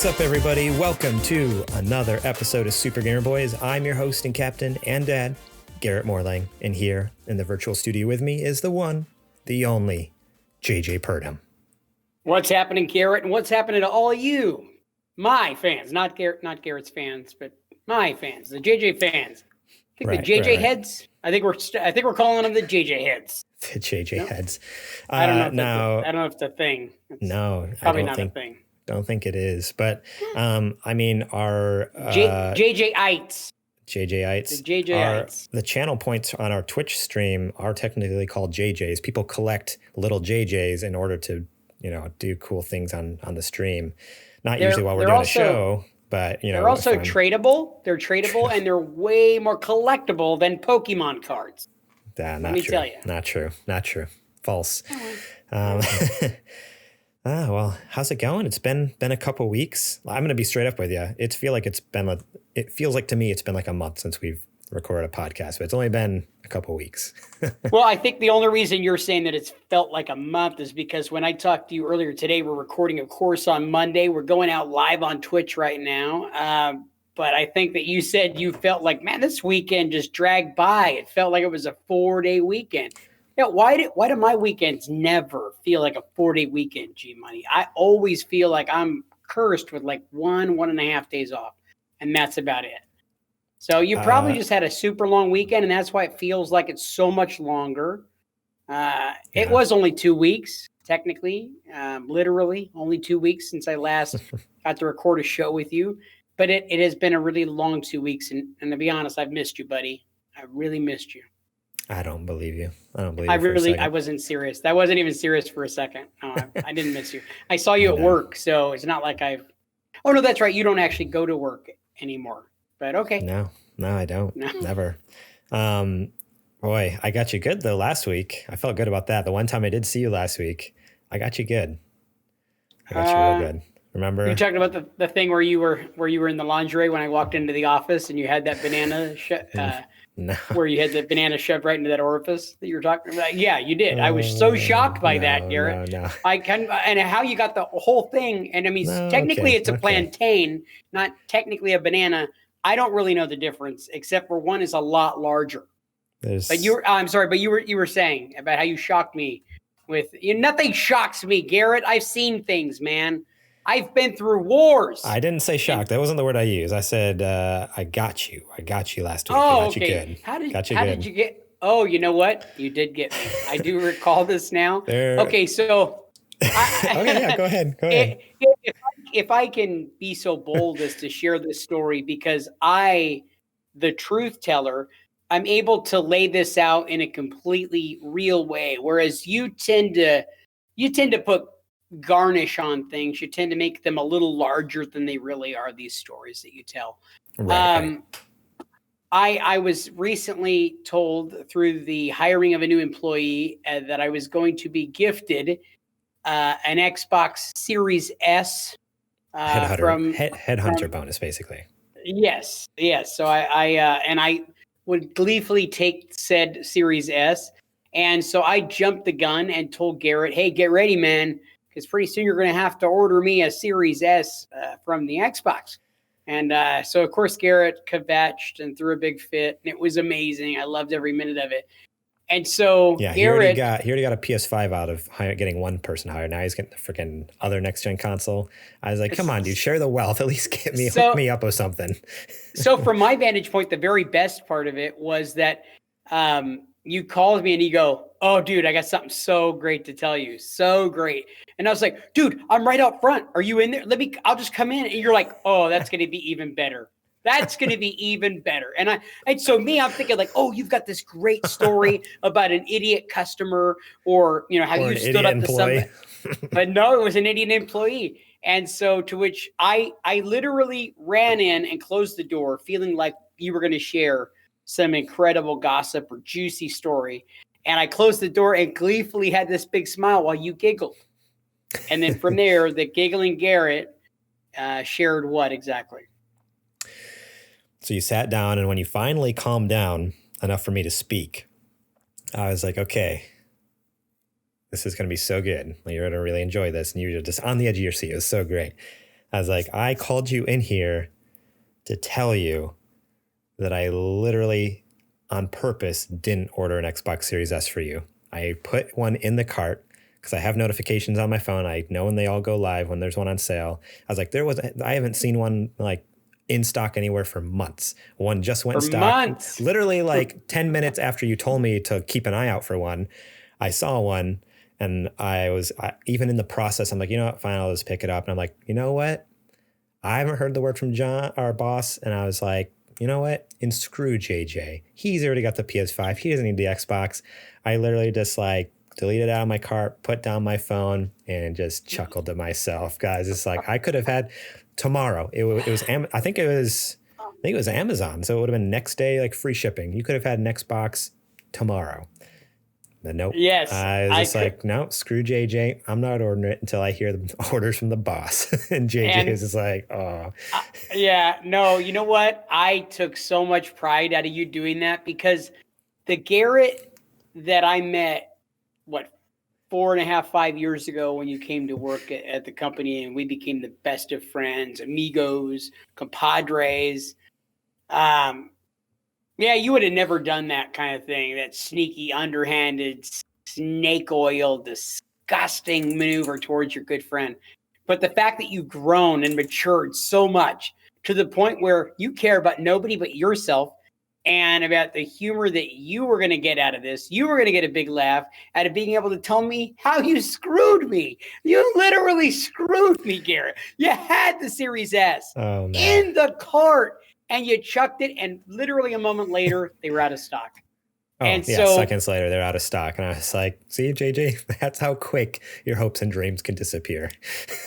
What's up, everybody? Welcome to another episode of Super Gamer Boys. I'm your host and captain and dad, Garrett Morlang, and here in the virtual studio with me is the one, the only, JJ Purdom. What's happening, Garrett, and what's happening to all you, my fans, not Garrett's fans, but my fans, the JJ fans. I think the JJ heads. I think we're calling them the JJ heads. The JJ heads. I don't know. I don't know if it's a thing. It's probably not a thing. Don't think it is, but I mean, our JJ-ites. JJ-ites. The JJ-ites. The channel points on our Twitch stream are technically called JJs. People collect little JJs in order to, do cool things on the stream. Not usually while we're doing a show, but they're also tradable. They're tradable and they're way more collectible than Pokemon cards. Let me tell you. Not true. False. Well, how's it going? It's been a couple weeks. I'm going to be straight up with you. It feels like to me it's been like a month since we've recorded a podcast, but it's only been a couple weeks. Well, I think the only reason you're saying that it's felt like a month is because when I talked to you earlier today, we're recording, of course, on Monday. We're going out live on Twitch right now. But I think that you said you felt like, man, this weekend just dragged by. It felt like it was a 4-day weekend. Yeah, why do my weekends never feel like a 4-day weekend, G-Money? I always feel like I'm cursed with like 1.5 days off, and that's about it. So you probably just had a super long weekend, and that's why it feels like it's so much longer. It was only 2 weeks, technically, literally only 2 weeks since I last got to record a show with you. But it has been a really long 2 weeks, and to be honest, I've missed you, buddy. I really missed you. I don't believe you. I wasn't serious. That wasn't even serious for a second. No, I didn't miss you. I saw you at work, so it's not like oh, no, that's right. You don't actually go to work anymore, but okay. No, I don't. No. Never. Boy, I got you good though last week. I felt good about that. The one time I did see you last week, I got you good. I got you real good. Remember? You're talking about the thing where you were in the lingerie when I walked into the office and you had that banana no. Where you had the banana shoved right into that orifice that you were talking about. Yeah, you did. I was so shocked by that, Garrett. No. And how you got the whole thing. And I mean, technically it's a plantain, not technically a banana. I don't really know the difference, except for one is a lot larger. But I'm sorry, but you were saying about how you shocked me with nothing shocks me, Garrett. I've seen things, man. I've been through wars. I didn't say shocked. That wasn't the word I used. I said, I got you. I got you last week. Oh, I got okay. you good. How did you get? Oh, you know what? You did get me. I do recall this now. Okay, so. Go ahead. If I can be so bold as to share this story, because the truth teller, I'm able to lay this out in a completely real way, whereas you tend to put garnish on things. You tend to make them a little larger than they really are, these stories that you tell. Right. I was recently told through the hiring of a new employee that I was going to be gifted an Xbox Series S headhunter bonus, basically. Yes. So I would gleefully take said Series S. And so I jumped the gun and told Garrett, hey, get ready, man, because pretty soon you're going to have to order me a Series S from the Xbox. And so, of course, Garrett kvetched and threw a big fit, and it was amazing. I loved every minute of it. And so, yeah, Garrett, he already got a PS5 out of getting one person hired. Now he's getting the freaking other next gen console. I was like, come on, dude, share the wealth. At least hook me up with something. So, from my vantage point, the very best part of it was that you called me and you go, oh, dude, I got something so great to tell you. So great. And I was like, dude, I'm right out front. Are you in there? I'll just come in. And you're like, oh, that's going to be even better. That's going to be even better. And I'm thinking like, oh, you've got this great story about an idiot customer or, how you stood up to somebody. But no, it was an idiot employee. And so to which I literally ran in and closed the door feeling like you were going to share some incredible gossip or juicy story. And I closed the door and gleefully had this big smile while you giggled. And then from there, the giggling Garrett shared what exactly? So you sat down, and when you finally calmed down enough for me to speak, I was like, okay, this is going to be so good. You're going to really enjoy this. And you were just on the edge of your seat. It was so great. I was like, I called you in here to tell you that I literally on purpose didn't order an Xbox Series S for you. I put one in the cart because I have notifications on my phone. I know when they all go live, when there's one on sale. I was like, I haven't seen one like in stock anywhere for months. One just went in stock. Months. Literally like 10 minutes after you told me to keep an eye out for one, I saw one and even in the process, I'm like, you know what, fine, I'll just pick it up. And I'm like, you know what? I haven't heard the word from John, our boss. And I was like, you know what? And screw JJ. He's already got the PS5. He doesn't need the Xbox. I literally just like deleted it out of my cart, put down my phone, and just chuckled to myself, guys. It's like I could have had tomorrow. I think it was Amazon, so it would have been next day, like free shipping. You could have had an Xbox tomorrow. But nope. Yes. I was just like, no, screw JJ. I'm not ordering it until I hear the orders from the boss. And JJ is just like, oh. Yeah, no, you know what? I took so much pride out of you doing that because the Garrett that I met, 4.5, 5 years ago when you came to work at the company and we became the best of friends, amigos, compadres. Yeah, you would have never done that kind of thing, that sneaky, underhanded, snake oil, disgusting maneuver towards your good friend. But the fact that you've grown and matured so much to the point where you care about nobody but yourself and about the humor that you were going to get out of this. You were going to get a big laugh out of being able to tell me how you screwed me. You literally screwed me, Garrett. You had the Series S in the cart. And you chucked it, and literally a moment later, they were out of stock. Oh, and yeah, so, seconds later, they're out of stock. And I was like, see, JJ, that's how quick your hopes and dreams can disappear.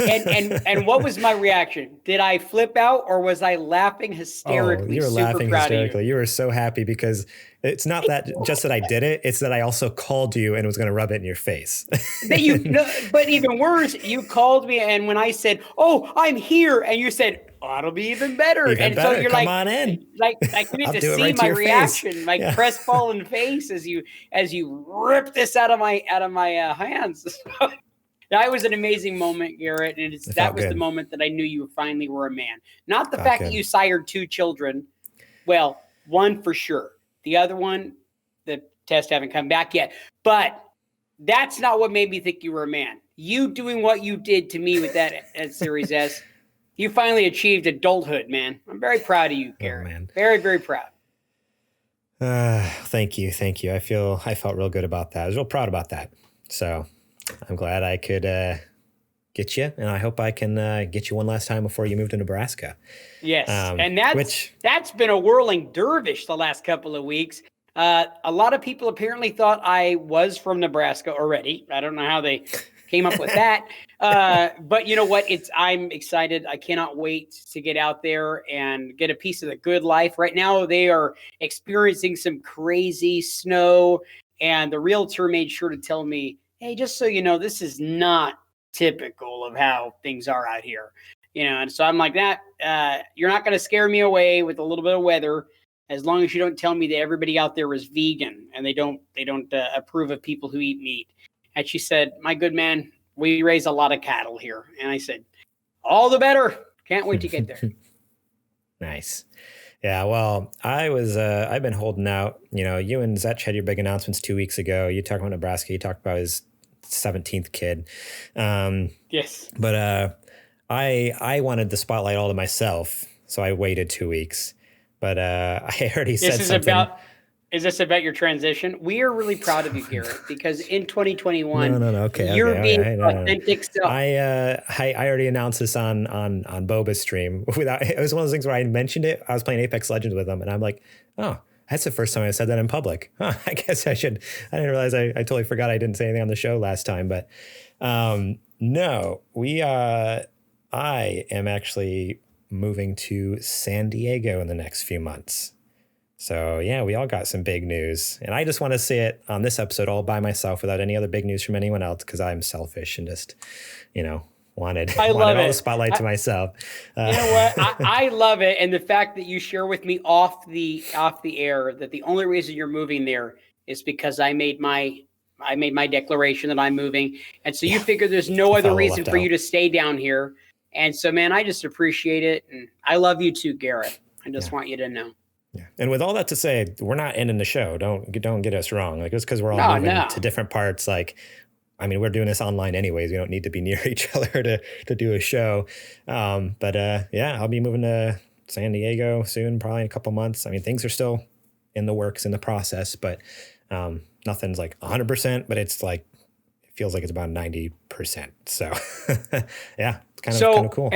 and what was my reaction? Did I flip out, or was I laughing hysterically? Oh, you were laughing hysterically. You were so happy because it's not that just that I did it. It's that I also called you and was going to rub it in your face. But even worse, you called me, and when I said, "Oh, I'm here," and you said, "Oh, it'll be even better." So you're Come on in. Like you need to see my reaction, like crestfallen face as you rip this out of my hands. That was an amazing moment, Garrett, and that was the moment that I knew you finally were a man. Not the fact that you sired 2 children. Well, one for sure. The other one, the tests haven't come back yet. But that's not what made me think you were a man. You doing what you did to me with that Series S. You finally achieved adulthood, man. I'm very proud of you, Garrett. Oh, man. Very, very proud. Thank you. I felt real good about that. I was real proud about that. So I'm glad I could get you, and I hope I can get you one last time before you move to Nebraska. Yes, and that's been a whirling dervish the last couple of weeks. A lot of people apparently thought I was from Nebraska already. I don't know how they came up with that. But you know what? I'm excited. I cannot wait to get out there and get a piece of the good life. Right now, they are experiencing some crazy snow, and the realtor made sure to tell me, hey, just so you know, this is not typical of how things are out here. And so I'm like, you're not going to scare me away with a little bit of weather, as long as you don't tell me that everybody out there is vegan and they don't approve of people who eat meat. And she said, my good man, we raise a lot of cattle here. And I said, all the better. Can't wait to get there. Nice. Yeah, well, I've been holding out. You and Zetch had your big announcements 2 weeks ago. You talked about Nebraska. You talked about his 17th kid. Yes. But I wanted the spotlight all to myself, so I waited 2 weeks. But I already said something. Is this about your transition? We are really proud of you, Garrett, because in 2021, you're being authentic self. I already announced this on Boba's stream. It was one of those things where I mentioned it. I was playing Apex Legends with him, and I'm like, oh, that's the first time I said that in public. Huh, I guess I should. I didn't realize I totally forgot I didn't say anything on the show last time. But no, I am actually moving to San Diego in the next few months. So yeah, we all got some big news, and I just want to say it on this episode all by myself without any other big news from anyone else, because I'm selfish and just, wanted all the spotlight to myself. You know what? I love it, and the fact that you share with me off the air that the only reason you're moving there is because I made my declaration that I'm moving, and so you figure there's no other reason for you to stay down here. And so, man, I just appreciate it. And I love you too, Garrett. I just want you to know. Yeah. And with all that to say, we're not ending the show. Don't get us wrong. Like, just because we're all moving to different parts, like, I mean, we're doing this online anyways. We don't need to be near each other to do a show. But I'll be moving to San Diego soon, probably in a couple months. I mean, things are still in the works, in the process, but nothing's like 100%, but it's like, it feels like it's about 90%. So yeah, it's kind of cool.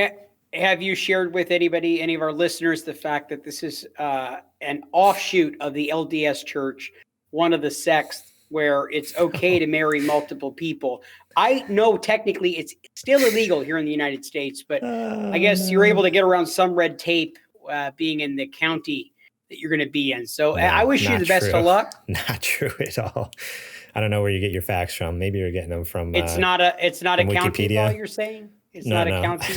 Have you shared with anybody, any of our listeners, the fact that this is an offshoot of the LDS Church, one of the sects where it's okay to marry multiple people? I know technically it's still illegal here in the United States, but I guess you're able to get around some red tape being in the county that you're going to be in. So I wish you the best of luck. Not true at all. I don't know where you get your facts from. Maybe you're getting them from. It's not a county law, you're saying? It's not a county.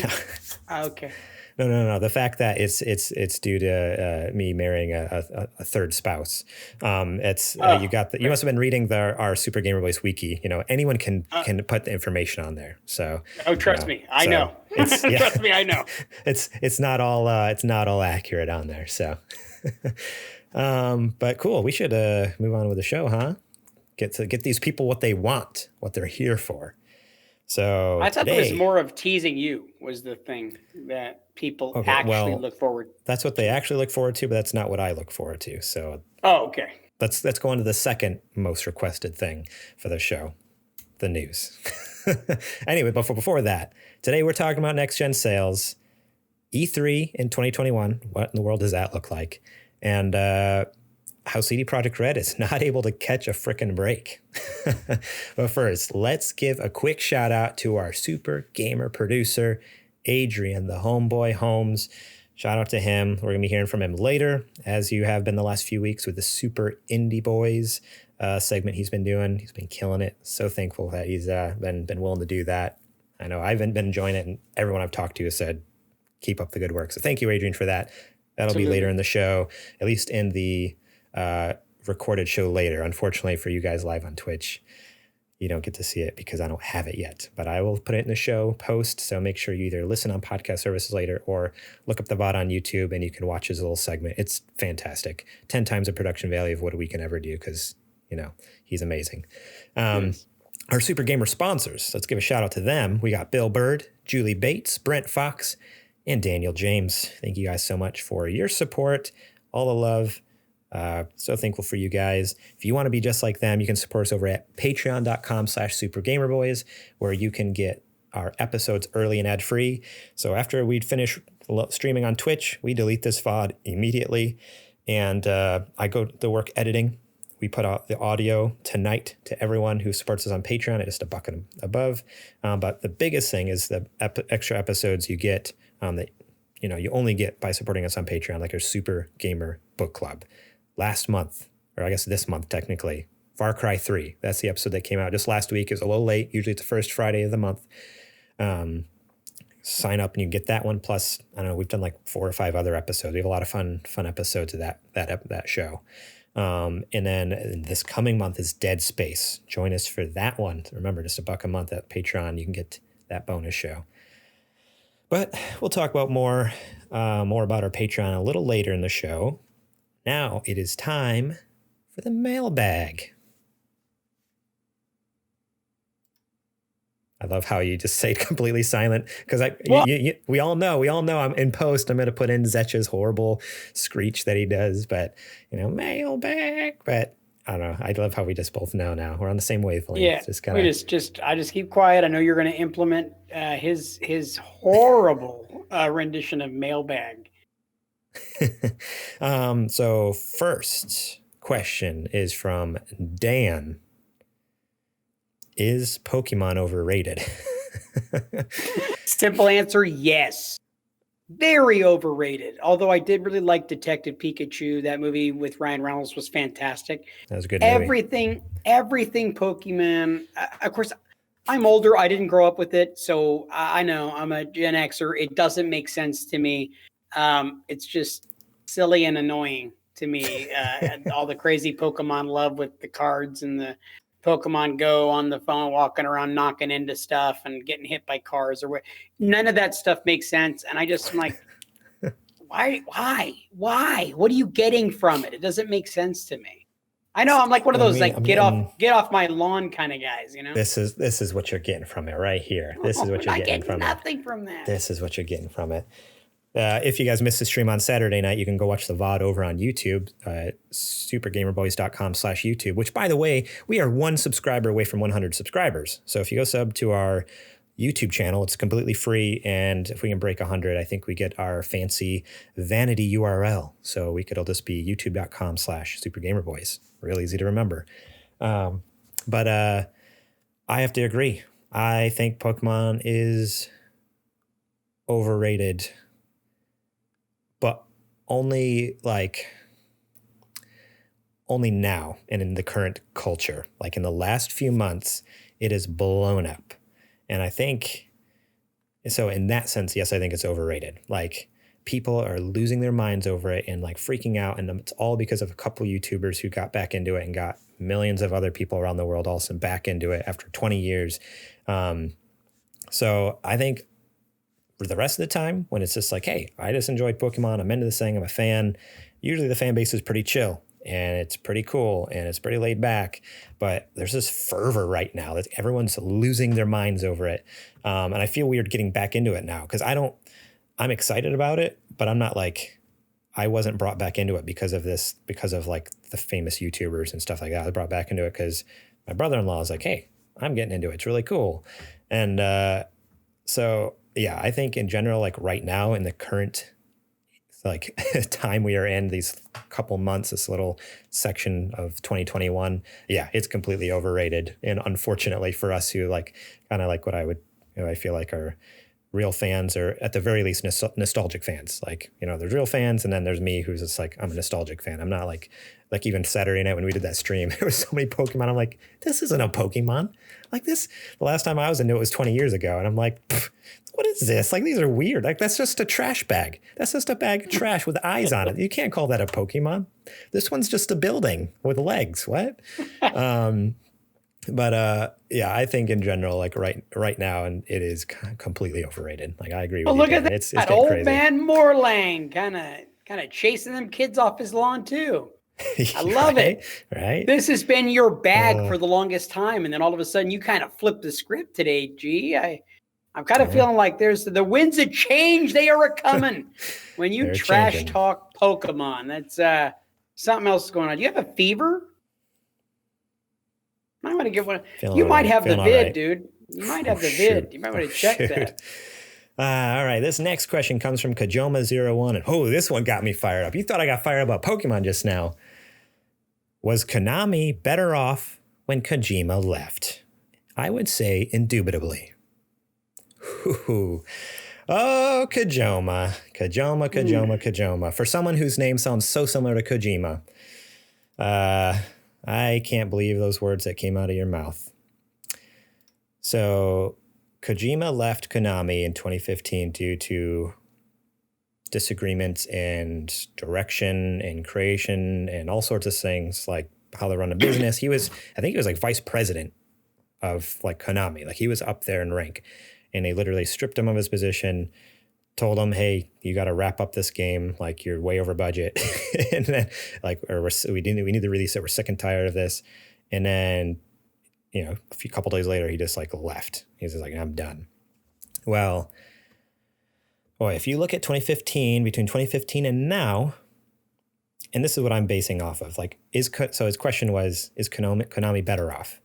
Okay. No. The fact that it's due to me marrying a third spouse. You must have been reading our Super Gamer Boys wiki. You know, anyone can put the information on there. So trust me, I know. Trust me, I know. It's not all accurate on there. So, but cool. We should move on with the show, huh? Get these people what they want, what they're here for. So I thought it was more of teasing you was the thing that people look forward to. That's what they actually look forward to, but that's not what I look forward to. So okay. Let's go into the second most requested thing for the show, the news. Anyway, before that, today we're talking about next gen sales, E3 in 2021. What in the world does that look like? And how CD Projekt Red is not able to catch a frickin' break. But first, let's give a quick shout out to our super gamer producer, Adrian, the homeboy Holmes. Shout out to him. We're going to be hearing from him later, as you have been the last few weeks with the Super Indie Boys segment he's been doing. He's been killing it. So thankful that he's been willing to do that. I know I've been enjoying it, and everyone I've talked to has said, keep up the good work. So thank you, Adrian, for that. That'll be later in the show, at least in the recorded show later. Unfortunately for you guys live on Twitch, you don't get to see it because I don't have it yet, but I will put it in the show post. So make sure you either listen on podcast services later or look up the VOD on YouTube and you can watch his little segment. It's fantastic. 10 times the production value of what we can ever do because, you know, he's amazing. Yes. Our Super Gamer sponsors, let's give a shout out to them. We got Bill Bird, Julie Bates, Brent Fox, and Daniel James. Thank you guys so much for your support, all the love. So thankful for you guys. If you want to be just like them, you can support us over at patreon.com/supergamerboys, where you can get our episodes early and ad free. So after we'd finish streaming on Twitch, we delete this VOD immediately. And I go to work editing. We put out the audio tonight to everyone who supports us on Patreon at just $1 and above. But the biggest thing is the extra episodes you get that you only get by supporting us on Patreon, like our Super Gamer Book Club. Last month, or I guess this month technically, Far Cry 3. That's the episode that came out just last week. It was a little late. Usually it's the first Friday of the month. Sign up and you get that one. Plus, I don't know, we've done like 4 or 5 other episodes. We have a lot of fun episodes of that show. And then this coming month is Dead Space. Join us for that one. Remember, just $1 a month at Patreon. You can get that bonus show. But we'll talk about more about our Patreon a little later in the show. Now it is time for the mailbag. I love how you just say completely silent because we all know I'm in post. I'm going to put in Zetch's horrible screech that he does, but mailbag. But I don't know. I love how we just both know now. We're on the same wavelength. Yeah, I just keep quiet. I know you're going to implement his horrible rendition of Mailbag. So first question is from Dan. Is Pokemon overrated? Simple answer, yes. Very overrated. Although I did really like Detective Pikachu. That movie with Ryan Reynolds was fantastic. That was a good movie. Everything Pokemon. Of course, I'm older. I didn't grow up with it. So I know I'm a Gen Xer. It doesn't make sense to me. It's just silly and annoying to me. All the crazy Pokemon love with the cards and the Pokemon Go on the phone, walking around, knocking into stuff and getting hit by cars or what. None of that stuff makes sense. And I'm like, why? What are you getting from it? It doesn't make sense to me. I know I'm like one of those get off my lawn kind of guys, you know. This is what you're getting from it right here. This is what you're getting from it. Nothing from that. This is what you're getting from it. If you guys missed the stream on Saturday night, you can go watch the VOD over on YouTube, supergamerboys.com/YouTube, which, by the way, we are 1 subscriber away from 100 subscribers. So if you go sub to our YouTube channel, it's completely free. And if we can break 100, I think we get our fancy vanity URL. So we could all just be youtube.com/supergamerboys. Real easy to remember. But I have to agree. I think Pokemon is overrated, but only now and in the current culture. Like in the last few months, it is blown up. And I think, so in that sense, yes, I think it's overrated. Like people are losing their minds over it and like freaking out. And it's all because of a couple of YouTubers who got back into it and got millions of other people around the world also back into it after 20 years. So I think for the rest of the time, when it's just like, hey, I just enjoyed Pokemon, I'm into this thing, I'm a fan, usually the fan base is pretty chill and it's pretty cool and it's pretty laid back. But there's this fervor right now that everyone's losing their minds over it. And I feel weird getting back into it now because I'm excited about it, but I'm not like, I wasn't brought back into it because of like the famous YouTubers and stuff like that. I was brought back into it because my brother-in-law is like, hey, I'm getting into it. It's really cool. And so, yeah, I think in general, like right now in the current like time we are in, these couple months, this little section of 2021, yeah, it's completely overrated. And unfortunately for us who like kind of like what I feel like are real fans, or at the very least nostalgic fans. Like, there's real fans, and then there's me who's just like, I'm a nostalgic fan. I'm not like even Saturday night when we did that stream, there was so many Pokemon. I'm like, this isn't a Pokemon. Like this, the last time I was into it was 20 years ago. And I'm like, what is this? Like, these are weird. Like, that's just a trash bag. That's just a bag of trash with eyes on it. You can't call that a Pokemon. This one's just a building with legs. What? But yeah, I think in general, like right now, and it is completely overrated. Like I agree with you. Look at that. It's old crazy. man Moorlang kind of chasing them kids off his lawn too. I love it. Right. This has been your bag for the longest time, and then all of a sudden you kind of flipped the script today. Gee, I'm kind of feeling like there's the winds of change. They are coming. When you trash talk Pokemon, that's something else is going on. Do you have a fever? I want to get one. You might have the vid, dude. You might have the vid. You might want to check that. All right. This next question comes from Kajoma01. And this one got me fired up. You thought I got fired up about Pokemon just now. Was Konami better off when Kojima left? I would say indubitably. Oh, Kojima. Kojima. For someone whose name sounds so similar to Kojima, I can't believe those words that came out of your mouth. So Kojima left Konami in 2015 due to disagreements and direction and creation and all sorts of things, like how they run a business. I think he was like vice president of like Konami. Like he was up there in rank, and they literally stripped him of his position, told him, hey, you got to wrap up this game. Like you're way over budget. And then we need to release it. We're sick and tired of this. And then, a couple days later, he just like left. He's just like, I'm done. Well, boy, if you look at between 2015 and now, and this is what I'm basing off of, like, so his question was, is Konami better off?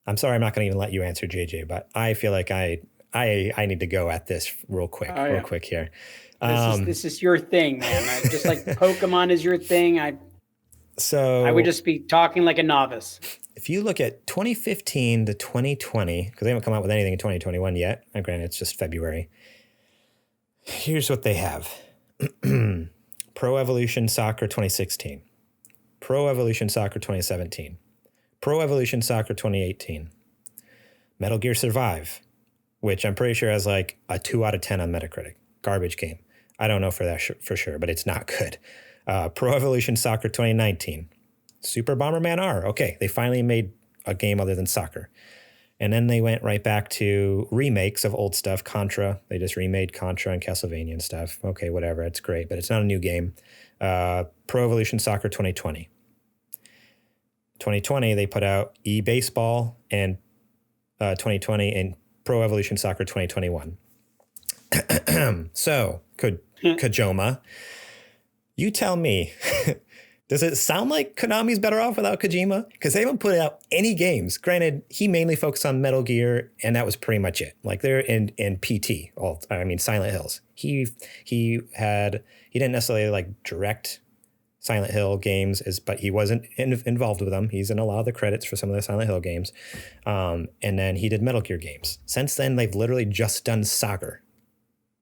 I'm sorry, I'm not going to even let you answer, JJ, but I feel like I need to go at this real quick here. This is your thing, man. Just like Pokemon is your thing. I would just be talking like a novice. If you look at 2015 to 2020, because they haven't come out with anything in 2021 yet, and granted, it's just February. Here's what they have. Pro Evolution Soccer 2016. Pro Evolution Soccer 2017. Pro Evolution Soccer 2018. Metal Gear Survive, which I'm pretty sure has like a 2 out of 10 on Metacritic. Garbage game. I don't know for sure, but it's not good. Pro Evolution Soccer 2019. Super Bomberman R. Okay, they finally made a game other than soccer. And then they went right back to remakes of old stuff. Contra, they just remade Contra and Castlevania and stuff. Okay, whatever, it's great, but it's not a new game. Pro Evolution Soccer 2020. 2020, they put out eBaseball and 2020 and Pro Evolution Soccer 2021. So, Kojima, you tell me, does it sound like Konami's better off without Kojima? Because they haven't put out any games. Granted, he mainly focused on Metal Gear, and that was pretty much it. Like they're in PT, Silent Hills. He didn't necessarily like direct Silent Hill games, but he wasn't involved with them. He's in a lot of the credits for some of the Silent Hill games. And then he did Metal Gear games. Since then, they've literally just done soccer.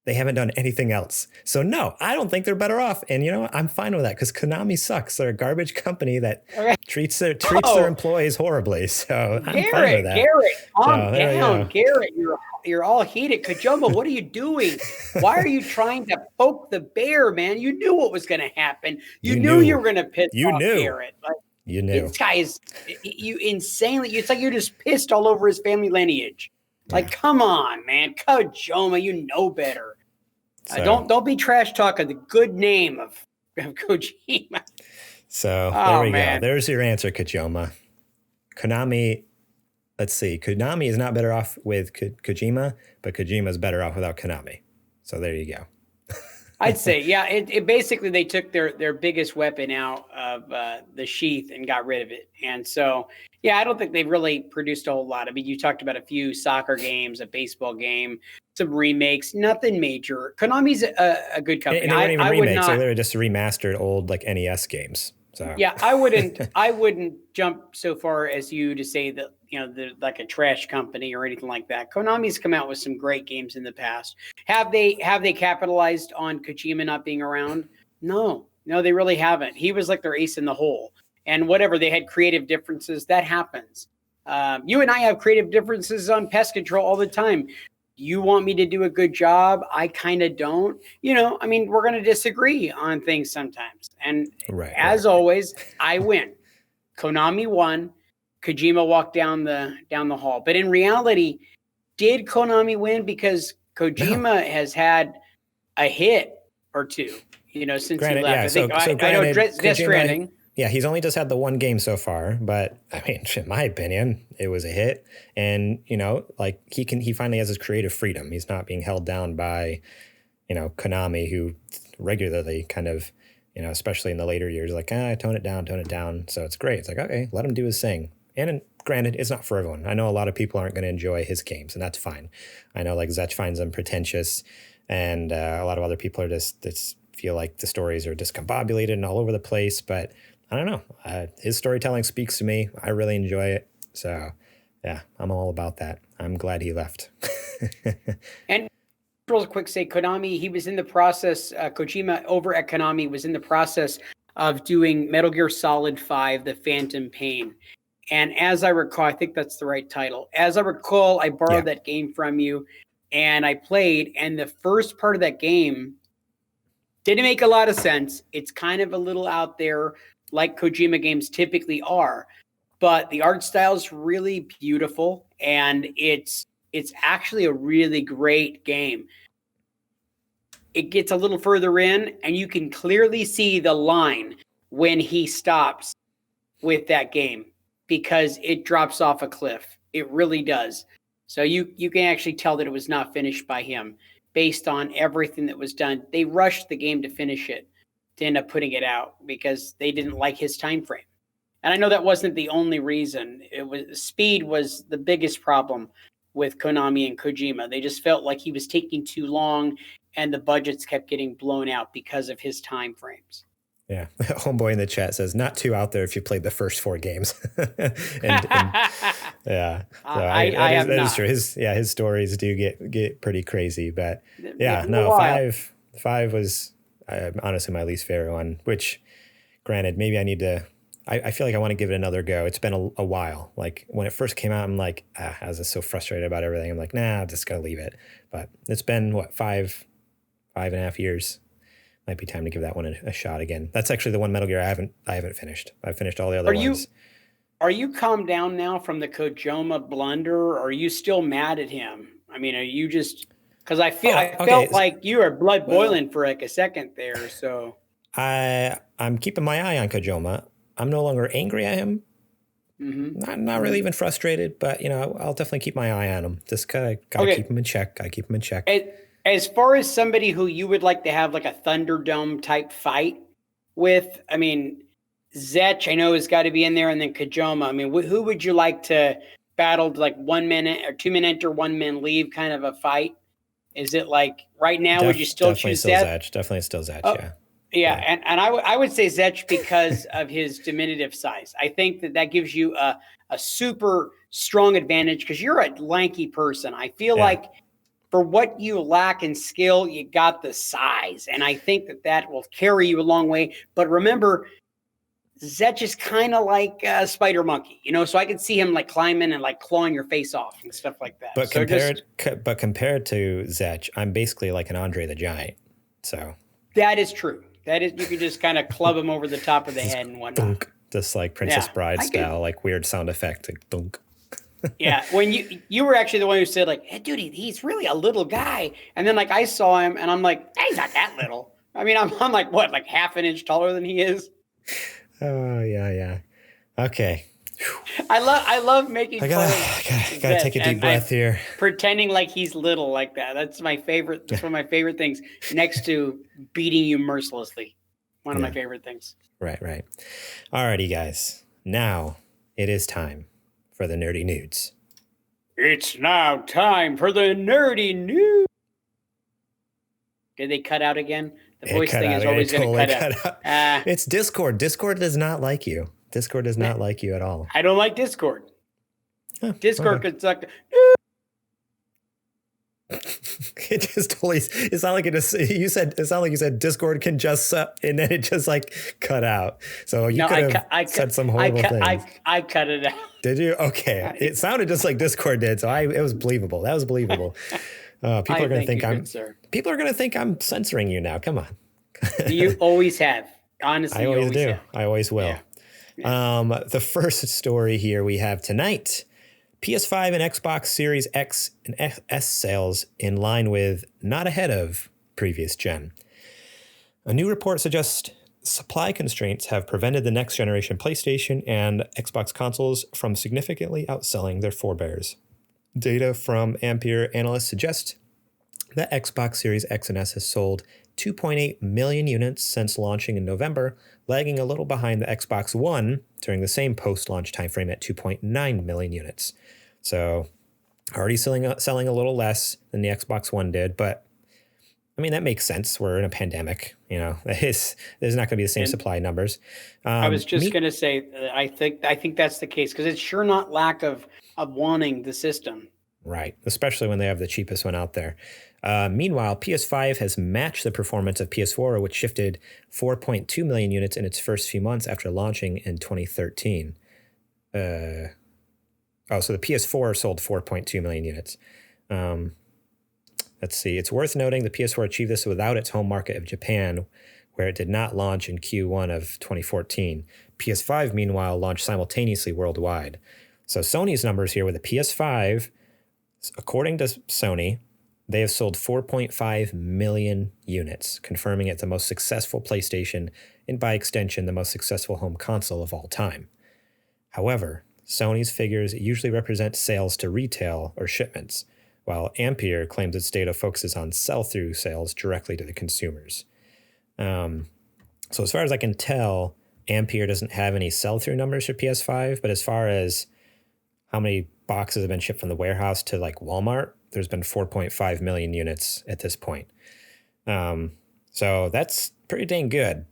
They haven't done anything else. So no, I don't think they're better off. And you know what? I'm fine with that because Konami sucks. They're a garbage company that treats their employees horribly. So I'm fine with that. Garrett, calm down. Garrett, you're all heated. Kojima, what are you doing? Why are you trying to poke the bear, man? You knew what was going to happen. You knew you were going to piss off Garrett. Like, you knew. This guy is insanely. It's like you're just pissed all over his family lineage. Like, come on, man. Kojima, you know better. So, don't be trash talking the good name of Kojima. So there we go. There's your answer, Kojima. Konami, let's see. Konami is not better off with Kojima, but Kojima is better off without Konami. So there you go. I'd say, yeah. It basically they took their biggest weapon out of the sheath and got rid of it. And so, yeah, I don't think they've really produced a whole lot. I mean, you talked about a few soccer games, a baseball game, some remakes, nothing major. Konami's a good company. And they weren't even remakes. They were just remastered old like NES games. So yeah, I wouldn't jump so far as you to say that, you know, they're like a trash company or anything like that. Konami's come out with some great games in the past. Have they capitalized on Kojima not being around? No, they really haven't. He was like their ace in the hole. And whatever, they had creative differences. That happens. You and I have creative differences on pest control all the time. You want me to do a good job. I kind of don't. You know, I mean, we're going to disagree on things sometimes. And as always, I win. Konami won. Kojima walked down the hall. But in reality, did Konami win? Because Kojima has had a hit or two, you know, since he left. Yeah, I know Death Stranding. Yeah, he's only just had the one game so far, but I mean, in my opinion, it was a hit. And, you know, like he finally has his creative freedom. He's not being held down by, you know, Konami, who regularly kind of, you know, especially in the later years, like, tone it down. So it's great. It's like, okay, let him do his thing. And granted, it's not for everyone. I know a lot of people aren't going to enjoy his games, and that's fine. I know like Zech finds them pretentious, and a lot of other people are just feel like the stories are discombobulated and all over the place, but I don't know. His storytelling speaks to me. I really enjoy it. So, yeah, I'm all about that. I'm glad he left. And real quick, say Konami, he was in the process, Kojima over at Konami was in the process of doing Metal Gear Solid 5, The Phantom Pain. And as I recall, I think that's the right title. As I recall, I borrowed that game from you and I played. And the first part of that game didn't make a lot of sense. It's kind of a little out there, like Kojima games typically are, but the art style is really beautiful and it's actually a really great game. It gets a little further in and you can clearly see the line when he stops with that game because it drops off a cliff. It really does. So you can actually tell that it was not finished by him based on everything that was done. They rushed the game to finish it, to end up putting it out because they didn't like his time frame. And I know that wasn't the only reason. Speed was the biggest problem with Konami and Kojima. They just felt like he was taking too long and the budgets kept getting blown out because of his time frames. Yeah. Homeboy in the chat says, not too out there if you played the first 4 games. and yeah. So that is true. His stories do get pretty crazy, but yeah, no, 5 was honestly my least favorite one, which granted, maybe I need to, I feel like I want to give it another go. It's been a while. Like when it first came out, I'm like, I was just so frustrated about everything. I'm like, nah, I'm just going to leave it. But it's been what, 5.5 years. Might be time to give that one a shot again. That's actually the one Metal Gear I haven't finished. I've finished all the other ones. are you calmed down now from the Kojima blunder? Or are you still mad at him? I mean, are you just because I felt like you were blood boiling for like a second there. So I'm keeping my eye on Kojima. I'm no longer angry at him. Not really even frustrated, but I'll definitely keep my eye on him. Just gotta keep him in check. Gotta keep him in check. As far as somebody who you would like to have like a Thunderdome type fight with, I mean, Zetch, I know has got to be in there, and then Kojima. I mean, who would you like to battle? Like 1 minute or 2 men enter, 1 man leave kind of a fight? Is it like right now? Would you still choose Zetch? Definitely still Zetch. Yeah. And I would say Zetch because of his diminutive size. I think that gives you a super strong advantage because you're a lanky person. I feel like for what you lack in skill, you got the size. And I think that will carry you a long way. But remember, Zetch is kind of like a spider monkey, so I could see him like climbing and like clawing your face off and stuff like that. But compared to Zetch, I'm basically like an Andre the Giant. So that is true. That is, you could just kind of club him over the top of the head and whatnot. Dunk, just like Princess Bride style, like weird sound effect, like dunk. Yeah, when you were actually the one who said like, hey, dude, he's really a little guy, and then like I saw him and I'm like, hey, he's not that little. I mean, I'm like what, like half an inch taller than he is. Oh yeah. Okay. I love making. I gotta take a deep breath here. Pretending like he's little like that. That's my favorite. That's one of my favorite things. Next to beating you mercilessly, one of my favorite things. Right. Alrighty, guys. Now it is time for the nerdy nudes. It's now time for the nerdy news. Did they cut out again? The voice thing is always going to cut out. It's Discord. Discord does not like you. Discord does not like you at all. I don't like Discord. Huh, Discord could suck. It just totally. It's not like it just. You said it's not like you said Discord can just suck, and then it just like cut out. So you could have said some horrible things. I cut it out. Did you? Okay. It sounded just like Discord did, so it was believable. That was believable. People are going to think I'm censoring you now. Come on. You always have. Honestly, I always do. I always will. Yeah. The first story here we have tonight: PS5 and Xbox Series X and S sales in line with, not ahead of, previous gen. A new report suggests supply constraints have prevented the next generation PlayStation and Xbox consoles from significantly outselling their forebears. Data from Ampere analysts suggest that Xbox Series X and S has sold 2.8 million units since launching in November, lagging a little behind the Xbox One during the same post-launch timeframe at 2.9 million units. So already selling a little less than the Xbox One did, but I mean, that makes sense. We're in a pandemic, there's not going to be the same supply numbers. I was just going to say, I think that's the case because it's sure not lack of wanting the system. Right. Especially when they have the cheapest one out there. Meanwhile, PS5 has matched the performance of PS4, which shifted 4.2 million units in its first few months after launching in 2013. So the PS4 sold 4.2 million units. Let's see. It's worth noting the PS4 achieved this without its home market of Japan, where it did not launch in Q1 of 2014. PS5, meanwhile, launched simultaneously worldwide. So Sony's numbers here with the PS5, according to Sony, they have sold 4.5 million units, confirming it the most successful PlayStation and by extension, the most successful home console of all time. However, Sony's figures usually represent sales to retail or shipments, while Ampere claims its data focuses on sell-through sales directly to the consumers. So as far as I can tell, Ampere doesn't have any sell-through numbers for PS5, but as far as how many boxes have been shipped from the warehouse to like Walmart, there's been 4.5 million units at this point. So that's pretty dang good.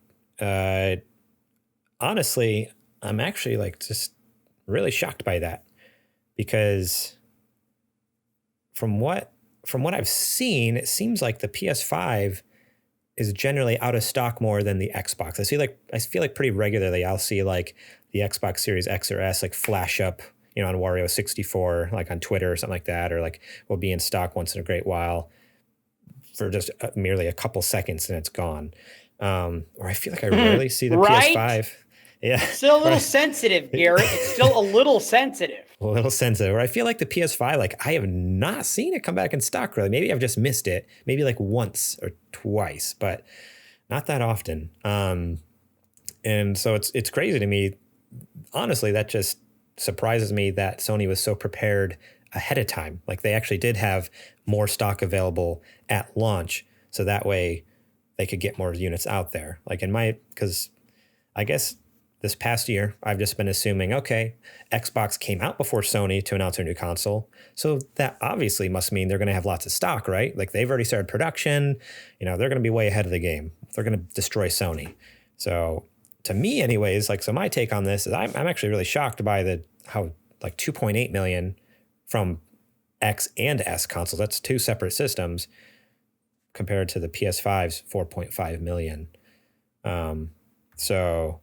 Honestly, I'm actually like just really shocked by that because from what I've seen, it seems like the PS5 is generally out of stock more than the Xbox. I feel like pretty regularly I'll see like the Xbox Series X or S like flash up, on Wario 64, like on Twitter or something like that, or like will be in stock once in a great while for just merely a couple seconds and it's gone. Or I feel like I rarely see the PS5. Yeah. Still a little sensitive, Garrett. It's still a little sensitive. A little sensitive. Or I feel like the PS5, like I have not seen it come back in stock really. Maybe I've just missed it. Maybe like once or twice, but not that often. And so it's crazy to me. Honestly, that just surprises me that Sony was so prepared ahead of time. Like they actually did have more stock available at launch. So that way they could get more units out there. Like because I guess this past year, I've just been assuming, okay, Xbox came out before Sony to announce their new console. So that obviously must mean they're going to have lots of stock, right? Like they've already started production. They're going to be way ahead of the game. They're going to destroy Sony. So to me anyways, like, so my take on this is I'm actually really shocked by how like 2.8 million from X and S consoles. That's two separate systems compared to the PS5's 4.5 million. So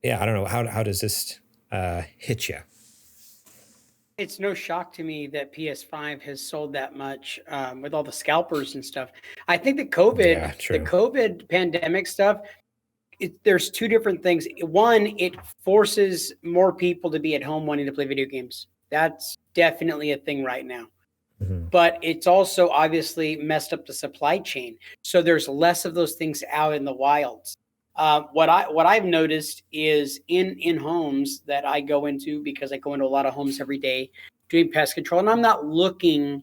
yeah, I don't know. How does this hit you? It's no shock to me that PS5 has sold that much with all the scalpers and stuff. I think the COVID pandemic stuff, there's two different things. One, it forces more people to be at home wanting to play video games. That's definitely a thing right now. Mm-hmm. But it's also obviously messed up the supply chain. So there's less of those things out in the wilds. What I've noticed is in homes that I go into, because I go into a lot of homes every day doing pest control, and I'm not looking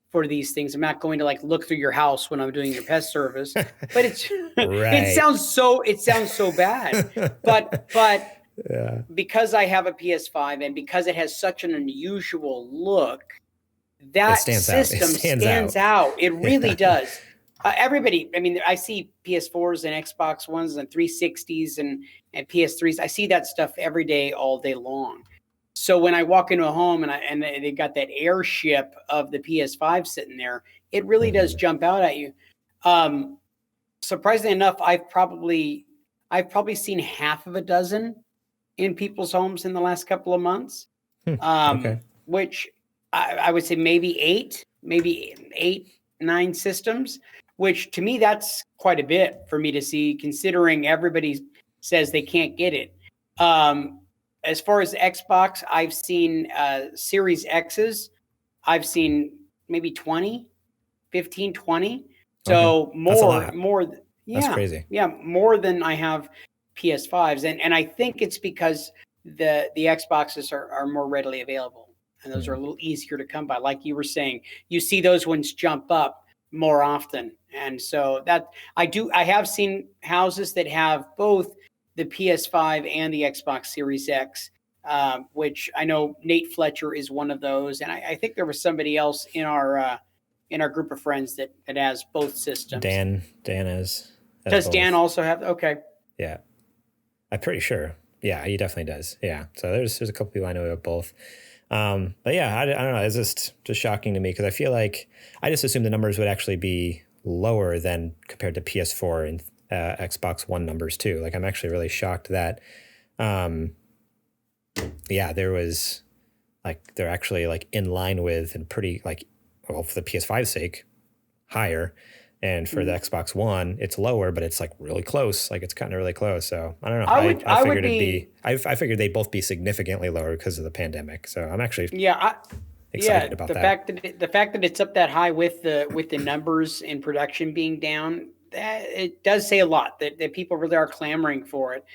for these things. I'm not going to like look through your house when I'm doing your pest service, but it sounds so bad. But yeah. Because I have a PS5 and because it has such an unusual look, that system stands out. It really does. Everybody, I mean, I see PS4s and Xbox Ones and 360s and PS3s. I see that stuff every day, all day long. So when I walk into a home and they got that airship of the PS5 sitting there, it really does jump out at you. Surprisingly enough, I've probably seen half of a dozen in people's homes in the last couple of months, which I would say maybe eight, 9 systems. Which to me, that's quite a bit for me to see, considering everybody says they can't get it. As far as Xbox, I've seen Series X's. I've seen maybe 15, 20. So more. Yeah, that's crazy. Yeah, more than I have PS5s. And I think it's because the Xboxes are more readily available. And those are a little easier to come by. Like you were saying, you see those ones jump up more often. And so that I have seen houses that have both the PS5 and the Xbox Series X, which I know Nate Fletcher is one of those. And I think there was somebody else in our group of friends that has both systems. Dan has Does both. Dan also have? Okay. Yeah. I'm pretty sure. Yeah, he definitely does. Yeah. So there's a couple people I know who have both. But yeah, I don't know. It's just shocking to me because I feel like I just assumed the numbers would actually be lower than compared to PS4 and Xbox One numbers too. Like I'm actually really shocked that, there was like they're actually like in line with and pretty like, well, for the PS5's sake, higher, and for the Xbox One it's lower, but it's like really close. Like it's kind of really close. So I don't know. I figured they'd both be significantly lower because of the pandemic. So I'm actually excited about that. The fact that it's up that high with the numbers in production being down, that it does say a lot that people really are clamoring for it.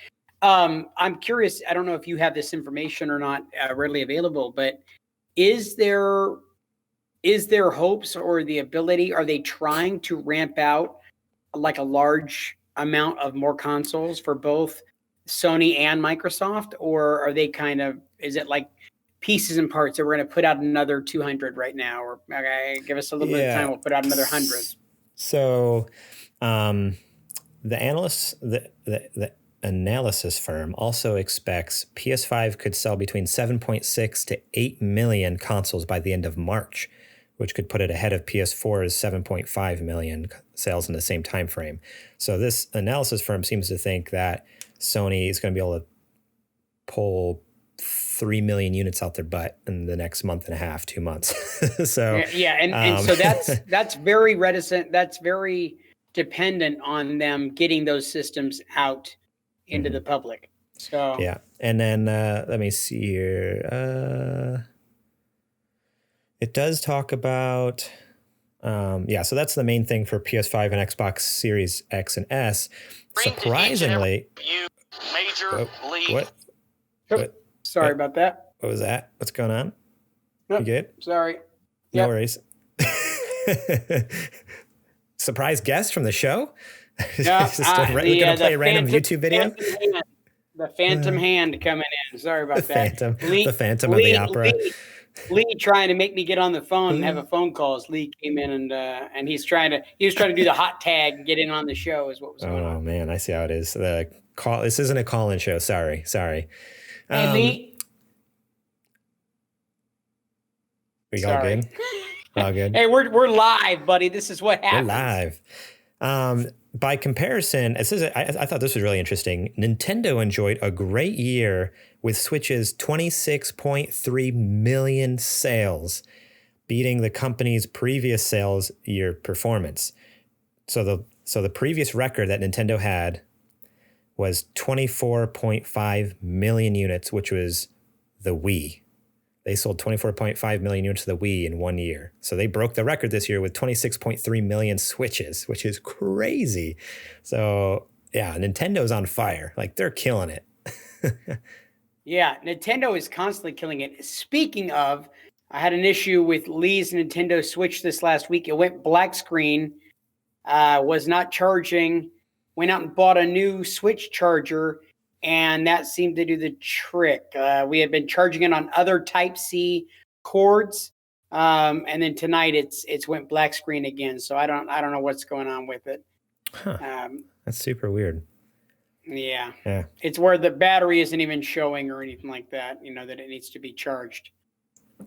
I'm curious. I don't know if you have this information or not readily available, but is there hopes or the ability? Are they trying to ramp out like a large amount of more consoles for both Sony and Microsoft, or are they is it like pieces and parts that we're going to put out another 200 right now, or give us a little bit of time, we'll put out another 100. So the analysts, the analysis firm also expects PS5 could sell between 7.6 to 8 million consoles by the end of March, which could put it ahead of PS4's 7.5 million sales in the same time frame. So this analysis firm seems to think that Sony is going to be able to pull 3 million units out their butt in the next month and a half, 2 months. So and so that's very reticent. That's very dependent on them getting those systems out into the public. So yeah. And then let me see here. It does talk about, so that's the main thing for PS5 and Xbox Series X and S. Surprisingly, Major League. What? Sorry about that. What was that? What's going on? Nope, You good? Sorry. No worries. Surprise guest from the show? Yeah, we're going to play a random YouTube video? The Phantom Hand coming in. Sorry about that. The Phantom of the Opera. Lee trying to make me get on the phone and have a phone call as Lee came in and he was trying to do the hot tag and get in on the show is what was going on. Oh man, I see how it is. This isn't a call-in show. Sorry. Hey Lee. We all good? All good. Hey, we're live, buddy. This is what happens. We're live. By comparison, I thought this was really interesting. Nintendo enjoyed a great year with Switch's 26.3 million sales, beating the company's previous sales year performance. So the previous record that Nintendo had was 24.5 million units, which was the Wii. They sold 24.5 million units of the Wii in 1 year. So they broke the record this year with 26.3 million Switches, which is crazy. So yeah, Nintendo's on fire. Like they're killing it. Yeah, Nintendo is constantly killing it. Speaking of, I had an issue with Lee's Nintendo Switch this last week. It went black screen, was not charging, went out and bought a new Switch charger, and that seemed to do the trick. We had been charging it on other Type-C cords, and then tonight it's went black screen again. So I don't know what's going on with it. Huh. That's super weird. Yeah. It's where the battery isn't even showing or anything like that, that it needs to be charged.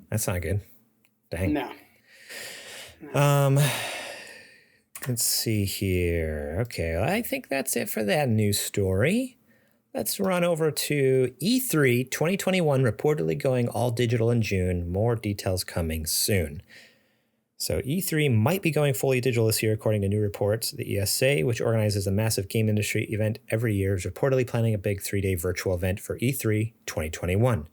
That's not good. Dang. No. Let's see here. Okay, well, I think that's it for that news story. Let's run over to E3 2021, reportedly going all digital in June. More details coming soon. So E3 might be going fully digital this year, according to new reports. The ESA, which organizes a massive game industry event every year, is reportedly planning a big 3-day virtual event for E3 2021.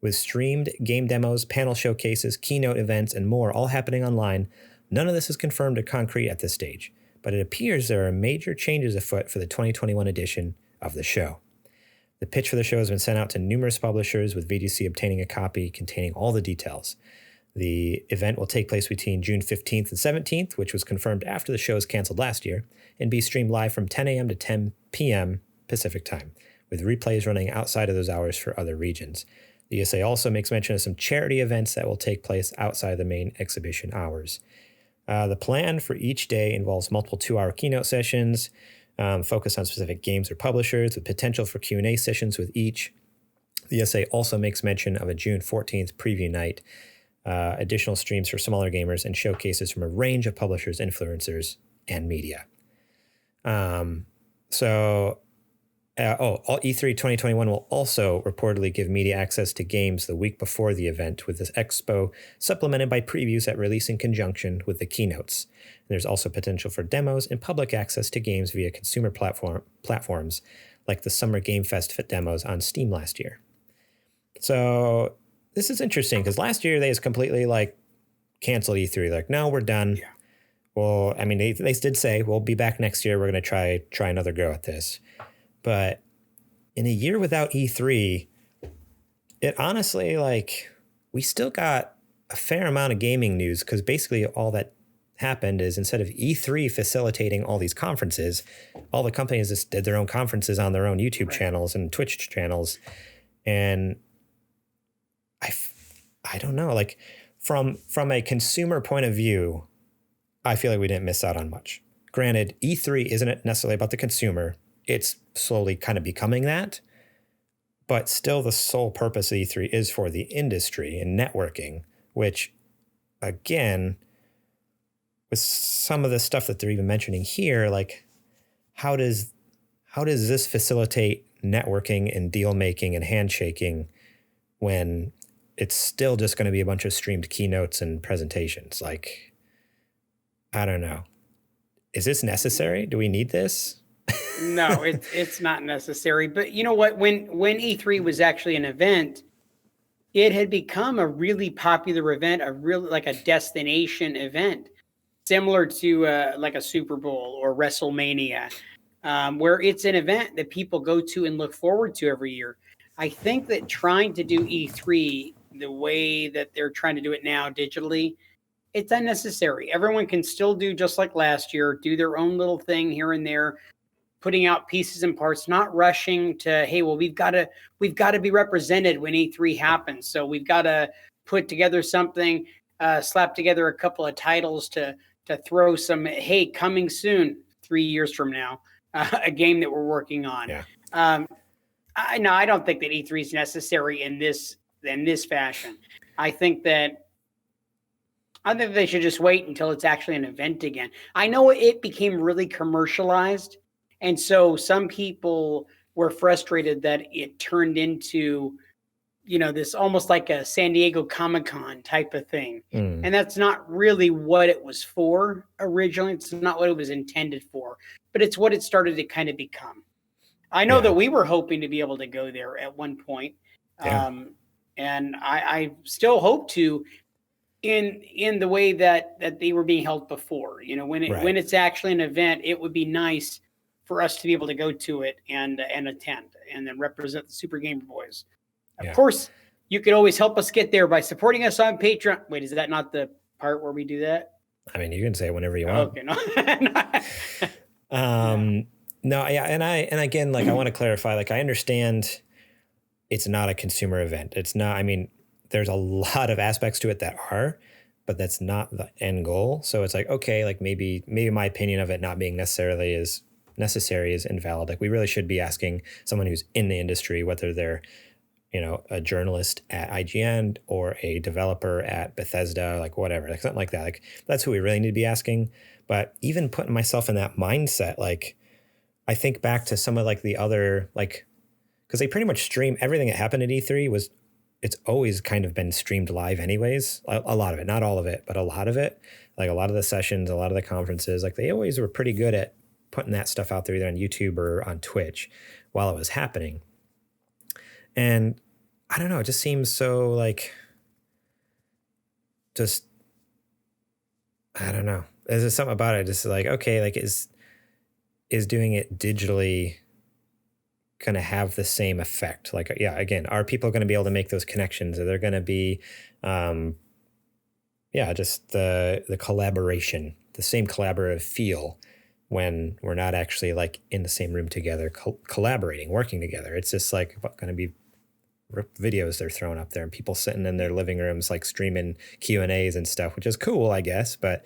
With streamed game demos, panel showcases, keynote events, and more all happening online, none of this is confirmed or concrete at this stage. But it appears there are major changes afoot for the 2021 edition of the show. The pitch for the show has been sent out to numerous publishers, with VGC obtaining a copy containing all the details. The event will take place between June 15th and 17th, which was confirmed after the show was canceled last year, and be streamed live from 10 a.m. to 10 p.m. Pacific time, with replays running outside of those hours for other regions. The ESA also makes mention of some charity events that will take place outside the main exhibition hours. The plan for each day involves multiple 2-hour keynote sessions, focused on specific games or publishers, with potential for Q&A sessions with each. The ESA also makes mention of a June 14th preview night, additional streams for smaller gamers, and showcases from a range of publishers, influencers, and media. All E3 2021 will also reportedly give media access to games the week before the event, with this expo supplemented by previews that release in conjunction with the keynotes. And there's also potential for demos and public access to games via consumer platforms like the Summer Game Fest demos on Steam last year. So this is interesting because last year they just completely canceled E3. Like, no, we're done. Yeah. Well, I mean, they did say we'll be back next year. We're going to try another go at this. But in a year without E3, it honestly, we still got a fair amount of gaming news, because basically all that happened is, instead of E3 facilitating all these conferences, all the companies just did their own conferences on their own YouTube channels and Twitch channels. And I don't know, from a consumer point of view, I feel like we didn't miss out on much. Granted, E3 isn't necessarily about the consumer. It's slowly kind of becoming that, but still the sole purpose of E3 is for the industry and networking, which, again, with some of the stuff that they're even mentioning here, how does this facilitate networking and deal making and handshaking when it's still just going to be a bunch of streamed keynotes and presentations? I don't know. Is this necessary? Do we need this? No, it's not necessary. But you know what? When E3 was actually an event, it had become a really popular event, a really like a destination event, similar to like a Super Bowl or WrestleMania, where it's an event that people go to and look forward to every year. I think that trying to do E3 the way that they're trying to do it now digitally, it's unnecessary. Everyone can still do just like last year, do their own little thing here and there, putting out pieces and parts, not rushing to, hey, well, we've got to be represented when E3 happens. So we've got to put together something, slap together a couple of titles to throw some, hey, coming soon, 3 years from now, a game that we're working on. Yeah. I don't think that E3 is necessary in this fashion. I think they should just wait until it's actually an event again. I know it became really commercialized, and so some people were frustrated that it turned into, this almost like a San Diego Comic-Con type of thing. And that's not really what it was for originally. It's not what it was intended for, but it's what it started to kind of become. I know that we were hoping to be able to go there at one point. Yeah. And I still hope to, in the way that they were being held before. When it's actually an event, it would be nice for us to be able to go to it and attend and then represent the Super Gamer Boys. Of course, you could always help us get there by supporting us on Patreon. Wait, is that not the part where we do that? I mean, you can say it whenever you want. Okay, no. No, yeah, and again, like I want to clarify, like I understand it's not a consumer event. It's not, I mean, there's a lot of aspects to it that are, but that's not the end goal. So it's like, okay, like maybe my opinion of it not being necessarily as necessary is invalid. Like we really should be asking someone who's in the industry, whether they're, a journalist at IGN or a developer at Bethesda, like whatever, like something like that. Like that's who we really need to be asking. But even putting myself in that mindset, like I think back to some of like the other, like, because they pretty much stream everything that happened at E3 it's always kind of been streamed live anyways. A lot of it, not all of it, but a lot of it, like a lot of the sessions, a lot of the conferences, like they always were pretty good at putting that stuff out there either on YouTube or on Twitch while it was happening. And I don't know, it just seems so like, I don't know. There's just something about it. Just like, okay, like is doing it digitally going to have the same effect? Like, yeah, again, are people going to be able to make those connections? Are there going to be, just the collaboration, the same collaborative feel when we're not actually like in the same room together, collaborating, working together? It's just like going to be videos they're throwing up there and people sitting in their living rooms, like streaming Q&As and stuff, which is cool, I guess. But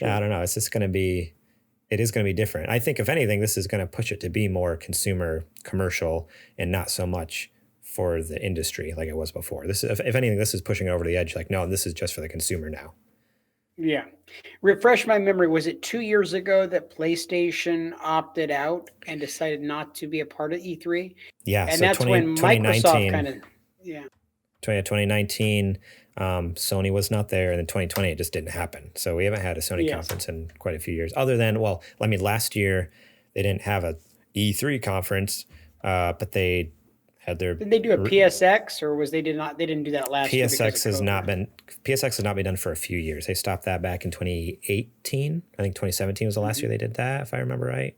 I don't know. It's just it is going to be different. I think if anything, this is going to push it to be more consumer commercial and not so much for the industry like it was before. This, if anything, this is pushing it over the edge. Like, no, this is just for the consumer now. Yeah. Refresh my memory. Was it 2 years ago that PlayStation opted out and decided not to be a part of E3? Yeah. And so that's when Microsoft kind of, 2019, Sony was not there. And then 2020, it just didn't happen. So we haven't had a Sony conference in quite a few years. Other than, last year, they didn't have a E3 conference, but they had their... Did they do a PSX or they didn't do that last year? PSX has not been done for a few years. They stopped that back in 2018. I think 2017 was the last year they did that, if I remember right.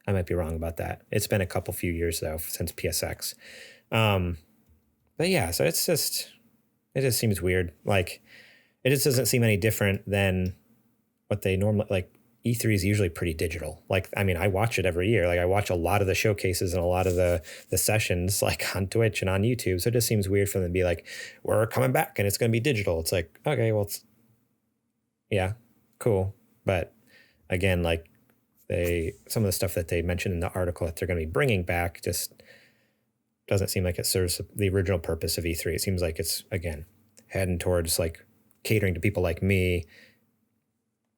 I might be wrong about that. It's been a few years though since PSX. But yeah, so it just seems weird. Like it just doesn't seem any different than what they normally like. E3 is usually pretty digital. Like, I mean, I watch it every year. Like I watch a lot of the showcases and a lot of the sessions like on Twitch and on YouTube. So it just seems weird for them to be like, we're coming back and it's going to be digital. It's like, okay, well, cool. But again, like some of the stuff that they mentioned in the article that they're going to be bringing back just doesn't seem like it serves the original purpose of E3. It seems like it's, again, heading towards like catering to people like me,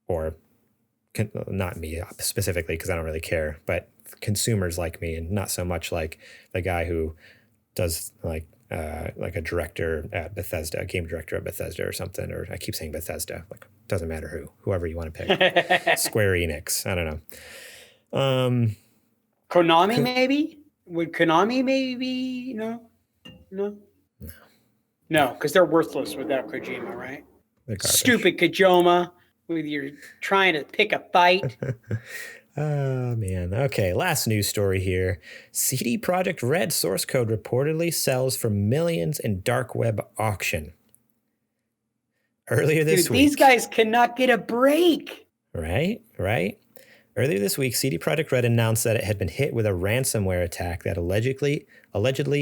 or not me specifically because I don't really care, but consumers like me, and not so much like the guy who does like a director at Bethesda, a game director at Bethesda or something, or I keep saying Bethesda, like doesn't matter whoever you want to pick. Square Enix, I don't know. Konami maybe? Would Konami maybe? No. No, because they're worthless without Kojima, right? Stupid Kojima, with your trying to pick a fight. Oh, man. Okay, last news story here. CD Projekt Red source code reportedly sells for millions in dark web auction. Earlier this week. These guys cannot get a break. Right. Earlier this week, CD Projekt Red announced that it had been hit with a ransomware attack that allegedly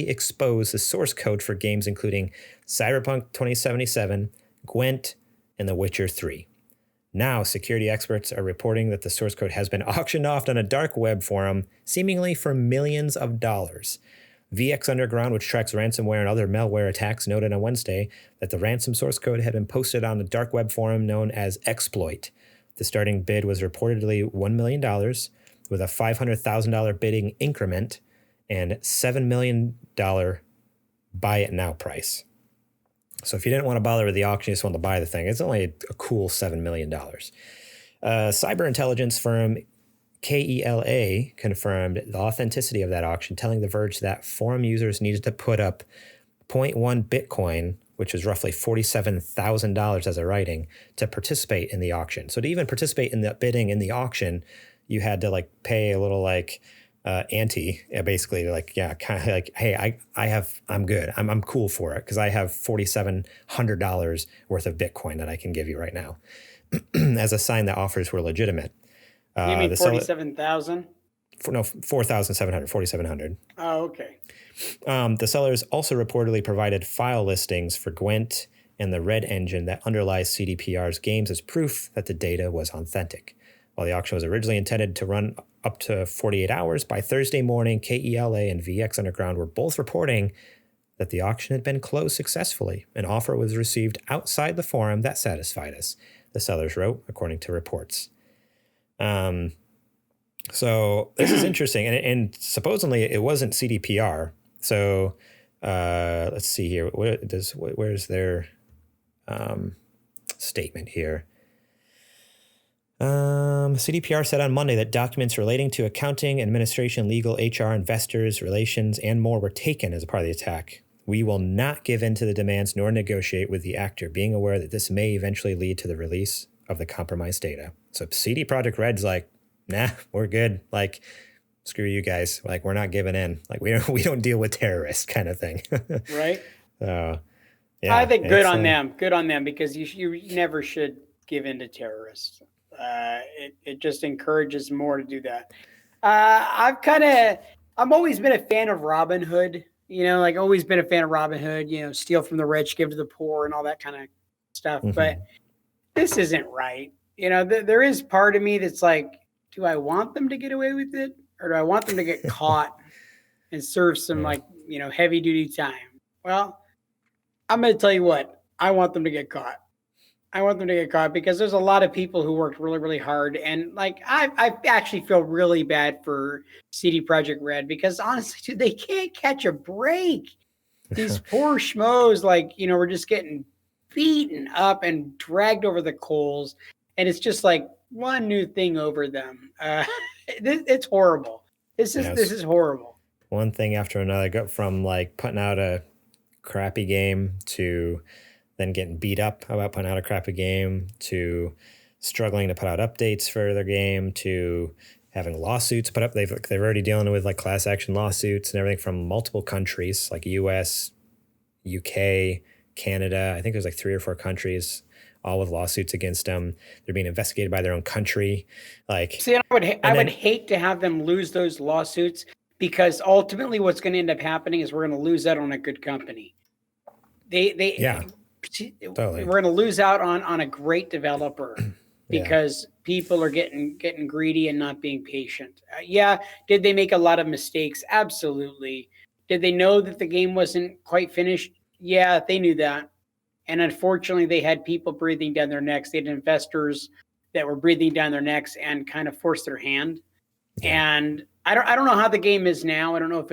exposed the source code for games including Cyberpunk 2077, Gwent, and The Witcher 3. Now, security experts are reporting that the source code has been auctioned off on a dark web forum, seemingly for millions of dollars. VX Underground, which tracks ransomware and other malware attacks, noted on Wednesday that the ransom source code had been posted on the dark web forum known as Exploit. The starting bid was reportedly $1 million, with a $500,000 bidding increment and $7 million buy it now price. So if you didn't want to bother with the auction, you just wanted to buy the thing, it's only a cool $7 million. Cyber intelligence firm KELA confirmed the authenticity of that auction, telling The Verge that forum users needed to put up 0.1 Bitcoin, which was roughly $47,000 as a writing, to participate in the auction. So to even participate in the bidding in the auction, you had to like pay a little like ante, basically like, yeah, kind of like, hey, I'm good. I'm cool for it because I have $4,700 worth of Bitcoin that I can give you right now as a sign that offers were legitimate. You mean 47,000? No, 4,700, 4,700. Oh, okay. The sellers also reportedly provided file listings for Gwent and the Red engine that underlies CDPR's games as proof that the data was authentic. While the auction was originally intended to run up to 48 hours, by Thursday morning, KELA and VX Underground were both reporting that the auction had been closed successfully. An offer was received outside the forum that satisfied us, the sellers wrote, according to reports. So this is interesting, and supposedly it wasn't CDPR. So let's see here. Where's their statement here? CDPR said on Monday that documents relating to accounting, administration, legal, HR, investors, relations, and more were taken as a part of the attack. We will not give in to the demands nor negotiate with the actor, being aware that this may eventually lead to the release of the compromised data. So CD Projekt Red's like, nah, we're good. Like, screw you guys. Like, we're not giving in. Like, we don't deal with terrorists kind of thing. Right. So, yeah. I think good on them. Good on them, because you never should give in to terrorists. It just encourages more to do that. I've always been a fan of Robin Hood, always been a fan of Robin Hood, steal from the rich, give to the poor and all that kind of stuff. Mm-hmm. But this isn't right. There is part of me that's like, do I want them to get away with it, or do I want them to get caught and serve some heavy duty time? Well, I'm going to tell you what, I want them to get caught. I want them to get caught because there's a lot of people who worked really, really hard. And I actually feel really bad for CD Projekt Red because honestly, dude, they can't catch a break. These poor schmoes, we're just getting beaten up and dragged over the coals. And it's just like one new thing over them. It's horrible. This is horrible. One thing after another, go from putting out a crappy game to then getting beat up about putting out a crappy game to struggling to put out updates for their game to having lawsuits put up. They're already dealing with class action lawsuits and everything from multiple countries like US, UK, Canada. I think there's 3 or 4 countries all with lawsuits against them. They're being investigated by their own country. See, I would hate to have them lose those lawsuits, because ultimately what's going to end up happening is we're going to lose out on a good company. Totally. We're going to lose out on a great developer because people are getting greedy and not being patient. Did they make a lot of mistakes? Absolutely. Did they know that the game wasn't quite finished? Yeah, they knew that. And unfortunately, they had people breathing down their necks. They had investors that were breathing down their necks and kind of forced their hand. Yeah. And I don't know how the game is now. I don't know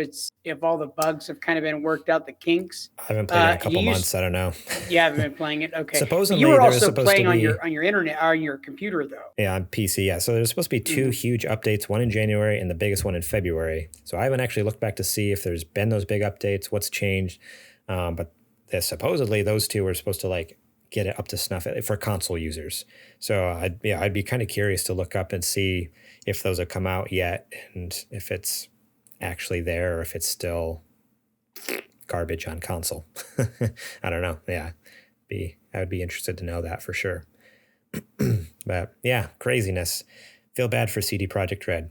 if all the bugs have kind of been worked out, the kinks. I haven't played it in a couple months. I don't know. You haven't been playing it. Okay. Supposedly, but you were there was also supposed playing to be on your internet or on your computer though. Yeah, on PC. Yeah, so there's supposed to be two huge updates, one in January and the biggest one in February. So I haven't actually looked back to see if there's been those big updates, what's changed. But supposedly those two were supposed to like get it up to snuff for console users. So I'd be kind of curious to look up and see if those have come out yet and if it's actually there or if it's still garbage on console. I don't know. Yeah, I would be interested to know that for sure. But yeah, craziness. Feel bad for CD Projekt Red.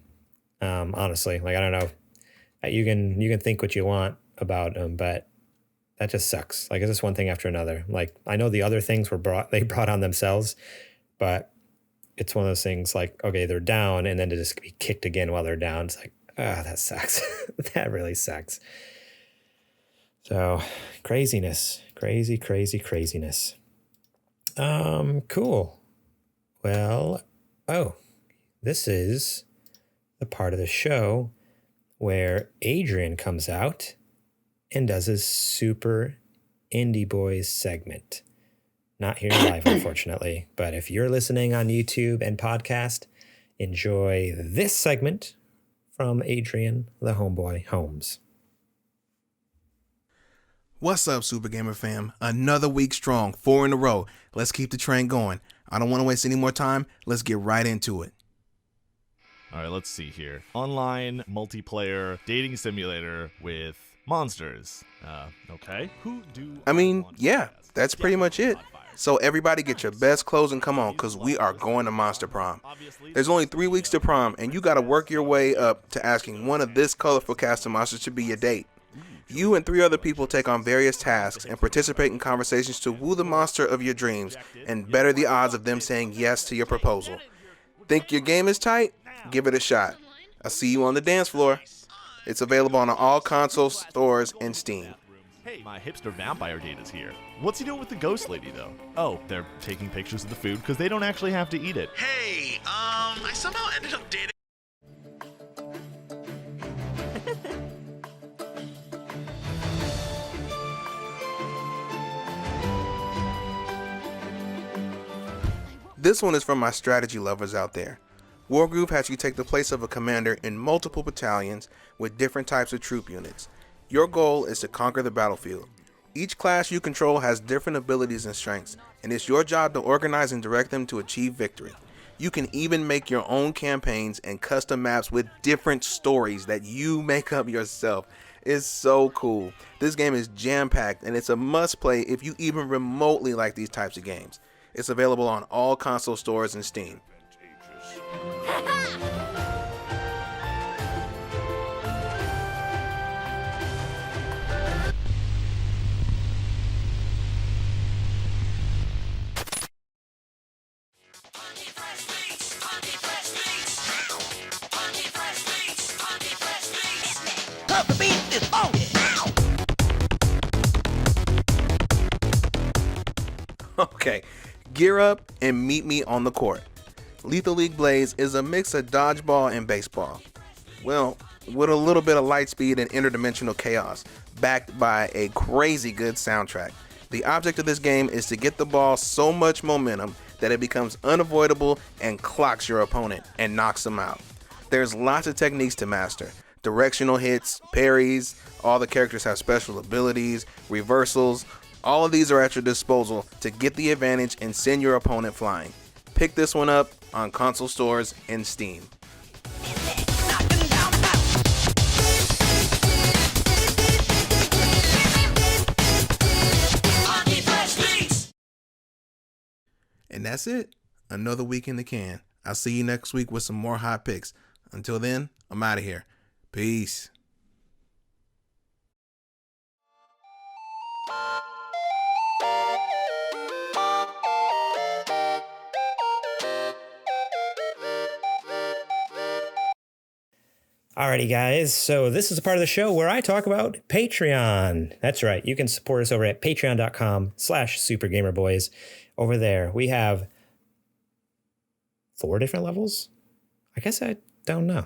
Honestly, like I don't know. You can think what you want about them, but that just sucks. Like it's just one thing after another. Like I know the other things they brought on themselves, but it's one of those things like, okay, they're down and then to just be kicked again while they're down. It's like, that sucks. That really sucks. So craziness, craziness. Cool. Well, this is the part of the show where Adrian comes out and does his Super Indie Boys segment. Not here live, unfortunately, but if you're listening on YouTube and podcast, enjoy this segment from Adrian, the homeboy Holmes. What's up, Super Gamer fam? Another week strong, 4 in a row. Let's keep the train going. I don't want to waste any more time. Let's get right into it. All right, let's see here. Online multiplayer dating simulator with monsters. Okay. Yeah, that's pretty much it. So everybody get your best clothes and come on, because we are going to Monster Prom. There's only 3 weeks to prom, and you got to work your way up to asking one of this colorful cast of monsters to be your date. You and 3 other people take on various tasks and participate in conversations to woo the monster of your dreams and better the odds of them saying yes to your proposal. Think your game is tight? Give it a shot. I'll see you on the dance floor. It's available on all console stores and Steam. Hey, my hipster vampire date is here. What's he doing with the ghost lady, though? Oh, they're taking pictures of the food because they don't actually have to eat it. Hey, I somehow ended up dating. This one is from my strategy lovers out there. Wargroove has you take the place of a commander in multiple battalions with different types of troop units. Your goal is to conquer the battlefield. Each class you control has different abilities and strengths, and it's your job to organize and direct them to achieve victory. You can even make your own campaigns and custom maps with different stories that you make up yourself. It's so cool. This game is jam-packed, and it's a must-play if you even remotely like these types of games. It's available on all console stores and Steam. Okay, gear up and meet me on the court. Lethal League Blaze is a mix of dodgeball and baseball. Well, with a little bit of light speed and interdimensional chaos, backed by a crazy good soundtrack. The object of this game is to get the ball so much momentum that it becomes unavoidable and clocks your opponent and knocks them out. There's lots of techniques to master. Directional hits, parries, all the characters have special abilities, reversals. All of these are at your disposal to get the advantage and send your opponent flying. Pick this one up on console stores and Steam. And that's it. Another week in the can. I'll see you next week with some more hot picks. Until then, I'm out of here. Peace. Alrighty, guys. So this is a part of the show where I talk about Patreon. That's right. You can support us over at patreon.com/supergamerboys. Over there, we have 4 different levels. I guess I don't know.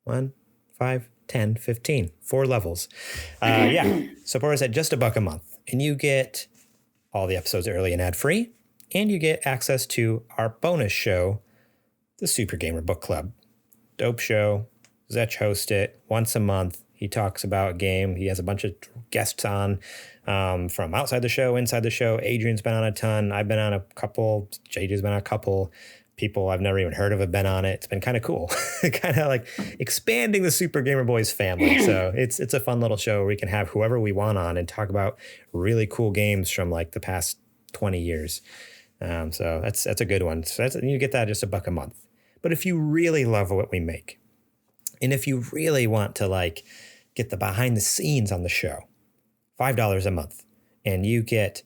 1, 5, 10, 15, 4 levels. Yeah, support us at just $1 a month, and you get all the episodes early and ad-free, and you get access to our bonus show, the Super Gamer Book Club. Dope show. Zetch hosts it once a month. He talks about game. He has a bunch of guests on from outside the show, inside the show. Adrian's been on a ton. I've been on a couple. JJ's been on a couple. People I've never even heard of have been on it. It's been kind of cool. Kind of like expanding the Super Gamer Boys family. So it's a fun little show where we can have whoever we want on and talk about really cool games from like the past 20 years. So that's a good one. So you get that just $1 a month. But if you really love what we make, and if you really want to like get the behind the scenes on the show, $5 a month, and you get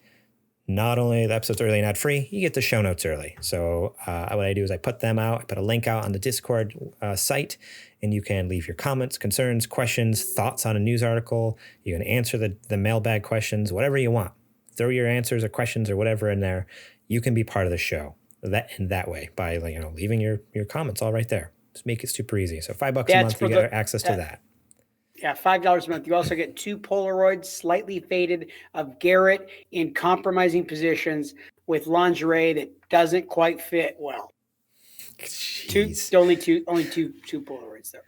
not only the episodes early and ad free, you get the show notes early. So what I do is I put them out. I put a link out on the Discord site, and you can leave your comments, concerns, questions, thoughts on a news article. You can answer the mailbag questions, whatever you want. Throw your answers or questions or whatever in there. You can be part of the show that way by leaving your comments all right there. Just make it super easy. So $5 a month, you get access to that. Yeah, $5 a month. You also get 2 Polaroids, slightly faded, of Garrett in compromising positions with lingerie that doesn't quite fit well. Jeez. Only two Polaroids though.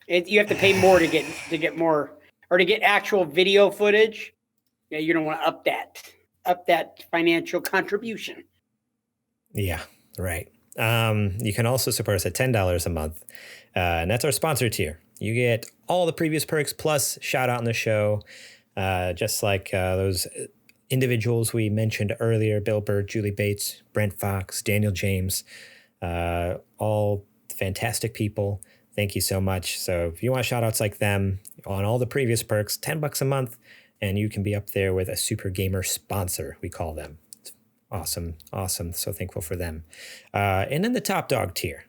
You have to pay more to get more, or to get actual video footage. Yeah, you don't want to up that financial contribution. Yeah, right. You can also support us at $10 a month, and that's our sponsor tier. You get all the previous perks plus shout out on the show, just like those individuals we mentioned earlier: Bill Bird, Julie Bates, Brent Fox, Daniel James, all fantastic people. Thank you so much. So if you want shout outs like them on all the previous perks, $10 a month, and you can be up there with a Super Gamer sponsor, we call them. Awesome. So thankful for them. And then the top dog tier.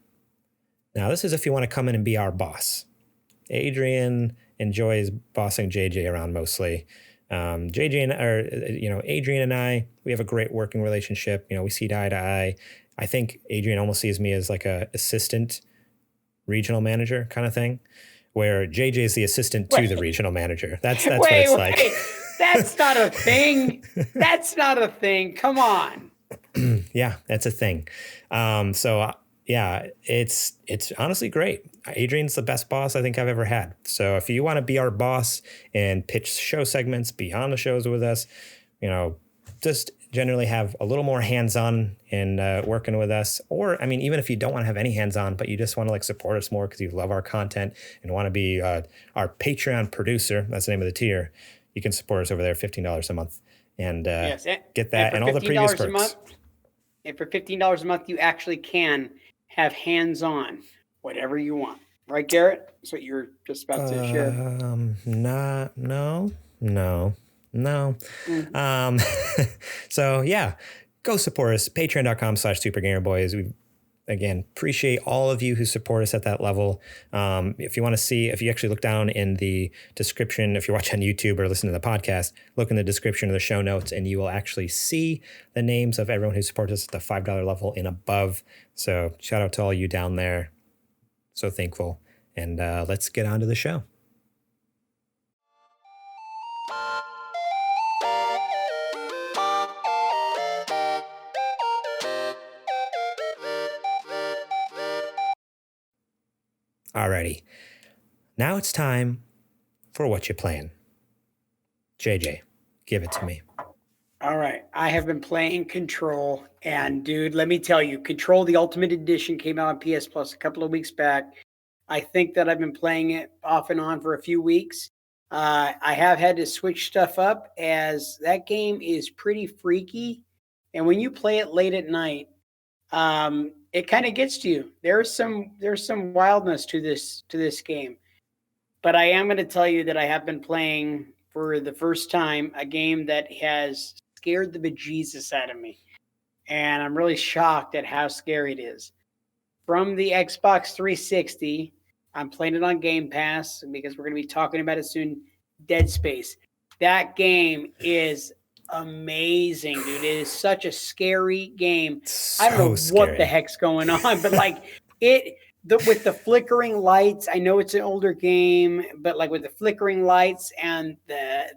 Now, this is if you want to come in and be our boss. Adrian enjoys bossing JJ around mostly. Adrian and I, we have a great working relationship. We see eye to eye. I think Adrian almost sees me as like a assistant regional manager kind of thing, where JJ is the assistant to the regional manager. That's what it's like. That's not a thing. That's not a thing. Come on. Yeah, that's a thing. Yeah, it's honestly great. Adrian's the best boss I think I've ever had. So if you want to be our boss and pitch show segments, be on the shows with us, just generally have a little more hands-on in working with us. Or, even if you don't want to have any hands-on, but you just want to support us more because you love our content and want to be our Patreon producer, that's the name of the tier, you can support us over there, $15 a month, and get that and all the previous perks. And for $15 a month, you actually can have hands-on whatever you want. Right, Garrett? That's what you're just about to share. No. So yeah, go support us. Patreon.com/SuperGamerBoys. We again appreciate all of you who support us at that level. If you want to see, if you actually look down in the description, if you're watching on YouTube or listening to the podcast, look in the description of the show notes and you will actually see the names of everyone who supports us at the $5 level and above. So shout out to all you down there. So thankful. And let's get on to the show. Alrighty, now it's time for What You Playing. JJ, give it to me. All right, I have been playing Control, and dude, let me tell you, Control, the Ultimate Edition came out on PS Plus a couple of weeks back. I think that I've been playing it off and on for a few weeks. I have had to switch stuff up as that game is pretty freaky, and when you play it late at night, it kind of gets to you. There's some wildness to this game. But I am going to tell you that I have been playing for the first time a game that has scared the bejesus out of me. And I'm really shocked at how scary it is. From the Xbox 360, I'm playing it on Game Pass because we're going to be talking about it soon, Dead Space. That game is amazing, dude. It is such a scary game. I don't know what the heck's going on, but with the flickering lights, I know it's an older game, but like with the flickering lights and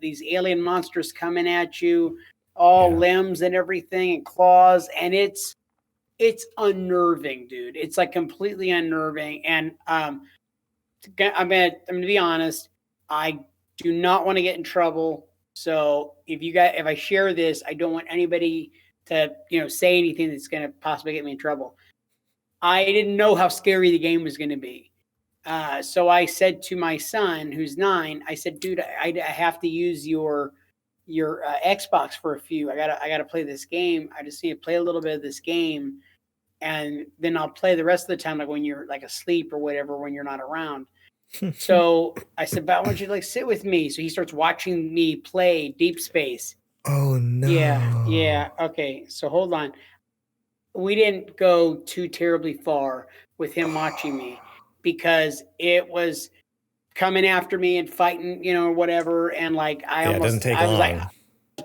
these alien monsters coming at you, all limbs and everything and claws, and it's unnerving, dude. It's like completely unnerving. And I'm gonna be honest, I do not want to get in trouble. So if I share this, I don't want anybody to say anything that's gonna possibly get me in trouble. I didn't know how scary the game was going to be. So I said to my son, who's 9, I said, dude, I have to use your Xbox for a few. I gotta play this game. I just need to play a little bit of this game, and then I'll play the rest of the time, like when you're like asleep or whatever, when you're not around. So I said, but I want you to like sit with me. So he starts watching me play Deep Space. Oh no. Yeah. Okay. So hold on. We didn't go too terribly far with him watching me, because it was coming after me and fighting, or whatever. And like, it doesn't take long. Was like